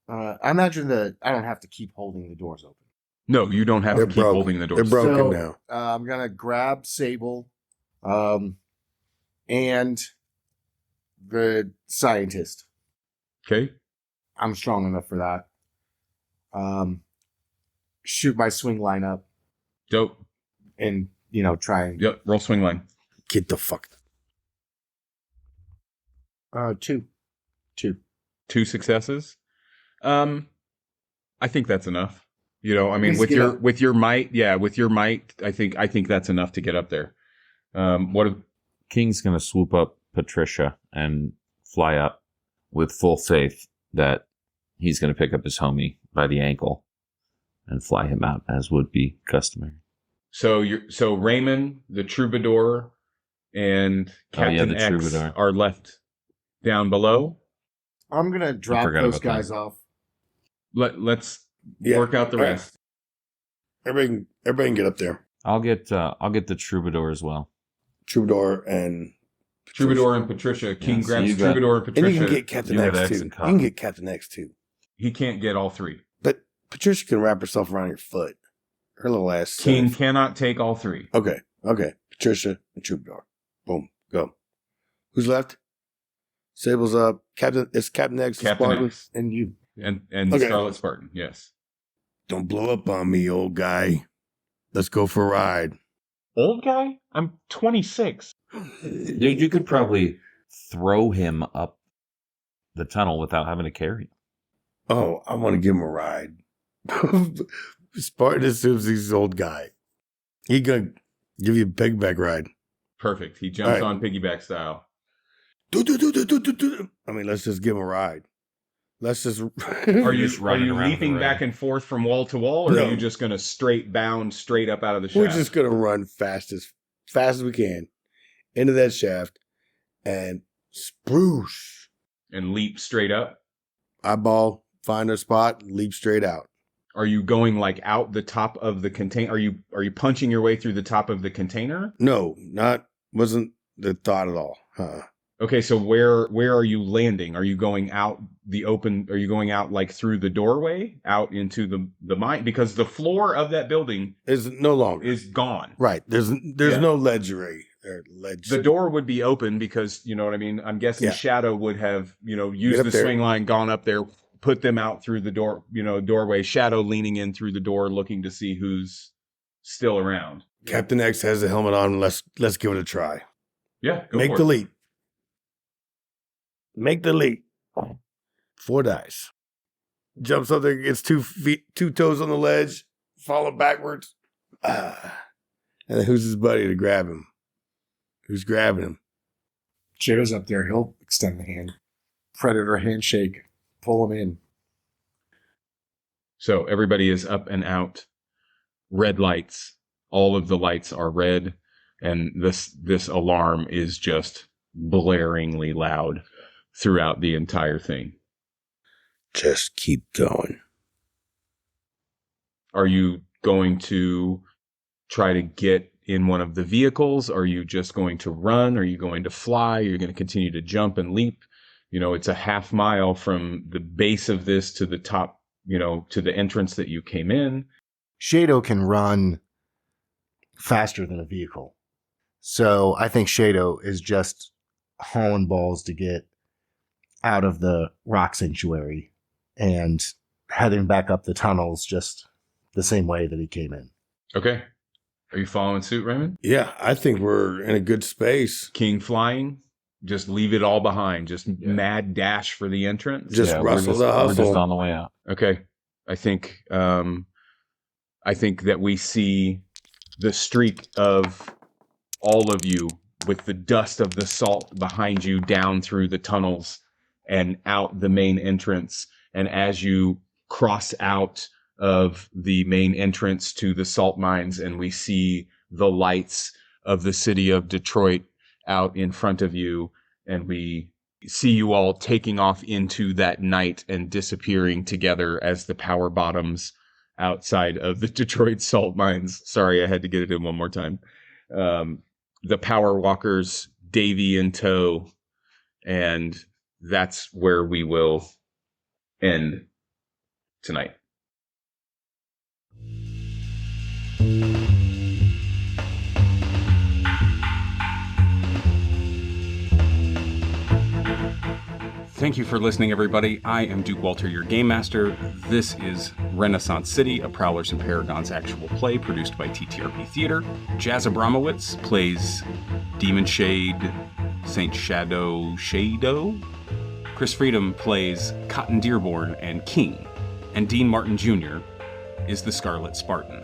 B: I imagine that I don't have to keep holding the doors open.
A: No, you don't have
C: They're
A: to keep
C: broken.
A: holding the doors.
C: They're broken
B: So,
C: now.
B: I'm going to grab Sable and the scientist.
A: Okay.
B: I'm strong enough for that. Shoot my swing line up
A: Dope.
B: and, try and...
A: Yep. Roll swing line.
C: Get the fuck.
B: 2.
A: 2 successes. I think that's enough.
B: Please
A: with
B: get
A: your
B: up.
A: with your might, I think that's enough to get up there.
D: King's going to swoop up Patricia and fly up with full faith that he's going to pick up his homie by the ankle and fly him out as would be customary.
A: So Ramen, the troubadour, and Captain
D: the
A: X
D: troubadour.
A: are left down below.
B: I'm going to drop
D: forgot
B: those
D: about that.
B: guys off.
A: Let's
C: Yeah.
A: work out the
C: All right.
A: rest.
C: Everybody can get up there.
D: I'll get the troubadour as well.
C: Troubadour and
A: Troubadour and Patricia. King
D: so
A: grabs
D: you got-
A: Troubadour and
C: And
A: Patricia.
C: you can get Captain
D: You have
C: X
D: X
C: too.
D: and
C: You
D: Cop.
C: can get Captain X too.
A: He can't get all 3.
C: But Patricia can wrap herself around your foot. Her little ass.
A: King
C: safe.
A: cannot take all 3.
C: Okay. Patricia and Troubadour. Boom. Go. Who's left? Sable's up. It's Captain X. and
A: Captain
C: Spartan.
A: X
B: And you.
A: and
C: Okay.
A: Scarlet Spartan. Yes.
C: Don't blow up on me, old guy. Let's go for a ride.
A: Old guy? I'm 26.
D: Dude, you could probably throw him up the tunnel without having to carry him.
C: Oh, I want to give him a ride. Spartan assumes he's an old guy. He gonna give you a pigback ride.
A: Perfect. He jumps
C: All right.
A: on piggyback style.
C: I mean, let's just give him a ride. Let's just.
A: Are you
D: Just running around
A: leaping
D: the
A: back
D: ring.
A: and forth from wall to wall, or
C: No.
A: are you just going to straight bound straight up out of the shaft?
C: We're just gonna run fast as we can into that shaft and spruce.
A: and leap straight up?
C: Eyeball, find a spot, leap straight out.
A: Are you going like out the top of the container? Are you punching your way through the top of the container?
C: No, wasn't the thought at all. Huh.
A: Okay, so where are you landing? Are you going out the open? Are you going out like through the doorway out into the mine? Because the floor of that building
C: Is no longer
A: is gone.
C: right. There's
A: Yeah.
C: no ledgery or ledge.
A: The door would be open because, you know what I mean? I'm guessing
C: Yeah.
A: Shadow would have,
C: Get
A: used
C: up
A: the
C: there.
A: swing line, gone up there, put them out through the door, doorway. Shadow leaning in through the door, looking to see who's still around.
C: Captain X has the helmet on. Let's give it a try.
A: Yeah, go
C: Make
A: for
C: the
A: it.
C: leap. Make the leap. 4 dice. Jumps up there, gets 2 toes on the ledge, follow backwards. And then who's his buddy to grab him? Who's grabbing him?
B: Shadow's up there. He'll extend the hand. Predator handshake. Pull him in.
A: So everybody is up and out. Red lights. All of the lights are red, and this alarm is just blaringly loud throughout the entire thing.
C: Just keep going.
A: Are you going to try to get in one of the vehicles? Are you just going to run? Are you going to fly? Are you going to continue to jump and leap? It's a half mile from the base of this to the top, to the entrance that you came in.
B: Shadow can run faster than a vehicle. So I think Shadow is just hauling balls to get out of the rock sanctuary and heading back up the tunnels just the same way that he came in.
A: Okay. Are you following suit, Raymond?
C: Yeah, I think we're in a good space.
A: King flying? Just leave it all behind. Just mad dash for the entrance.
C: Just rustle the
D: We're just
C: hustle.
D: on the way out.
A: Okay. I think that we see the streak of all of you with the dust of the salt behind you down through the tunnels and out the main entrance. And as you cross out of the main entrance to the salt mines, and we see the lights of the city of Detroit out in front of you, and we see you all taking off into that night and disappearing together as the power bottoms outside of the Detroit salt mines. Sorry, I had to get it in one more time. The power walkers, Davy in tow, and that's where we will end tonight. Thank you for listening, everybody. I am Duke Walter, your Game Master. This is Renaissance City, a Prowlers and Paragons actual play produced by TTRP Theater. Jazz Abramowitz plays Demon Shade, Saint Shadow. Chris Freedom plays Cotton Dearborn and King. And Dean Martin Jr. is the Scarlet Spartan.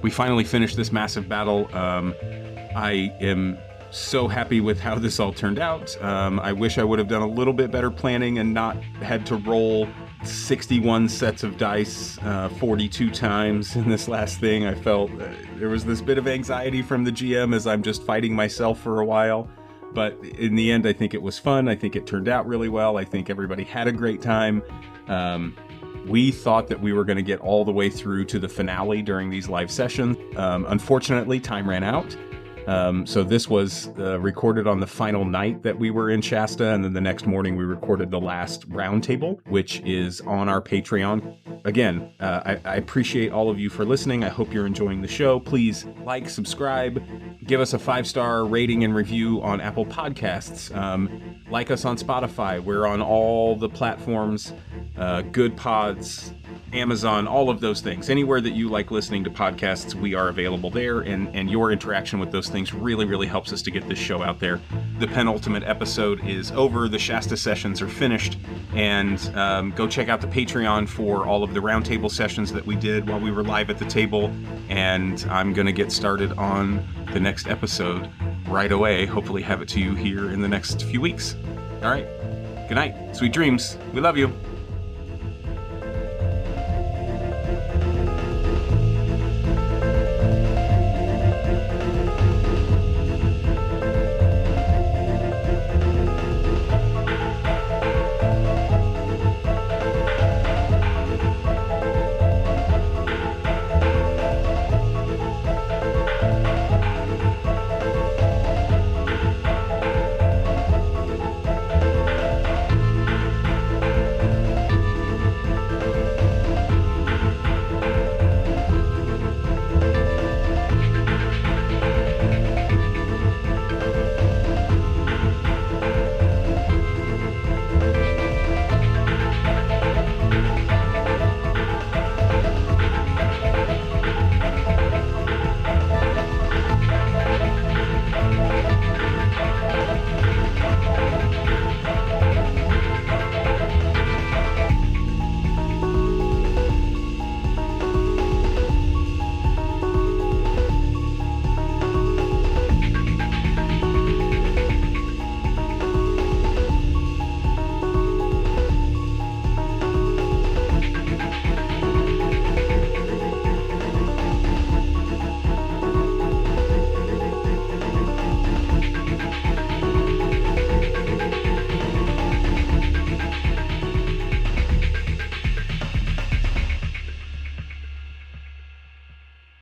A: We finally finished this massive battle. I am so happy with how this all turned out. I wish I would have done a little bit better planning and not had to roll 61 sets of dice 42 times in this last thing. I felt there was this bit of anxiety from the GM as I'm just fighting myself for a while. But in the end, I think it was fun. I think it turned out really well. I think everybody had a great time. We thought that we were going to get all the way through to the finale during these live sessions. Unfortunately, time ran out. So this was recorded on the final night that we were in Shasta, and then the next morning we recorded the last roundtable, which is on our Patreon. Again, I appreciate all of you for listening. I hope you're enjoying the show. Please like, subscribe, give us a 5-star rating and review on Apple Podcasts. Like us on Spotify. We're on all the platforms, Good Pods, Amazon, all of those things. Anywhere that you like listening to podcasts, we are available there, and your interaction with those things really, really helps us to get this show out there. The penultimate episode is over. The Shasta Sessions are finished, and go check out the Patreon for all of the roundtable sessions that we did while we were live at the table, and I'm going to get started on the next episode right away. Hopefully have it to you here in the next few weeks. All right. Good night. Sweet dreams. We love you.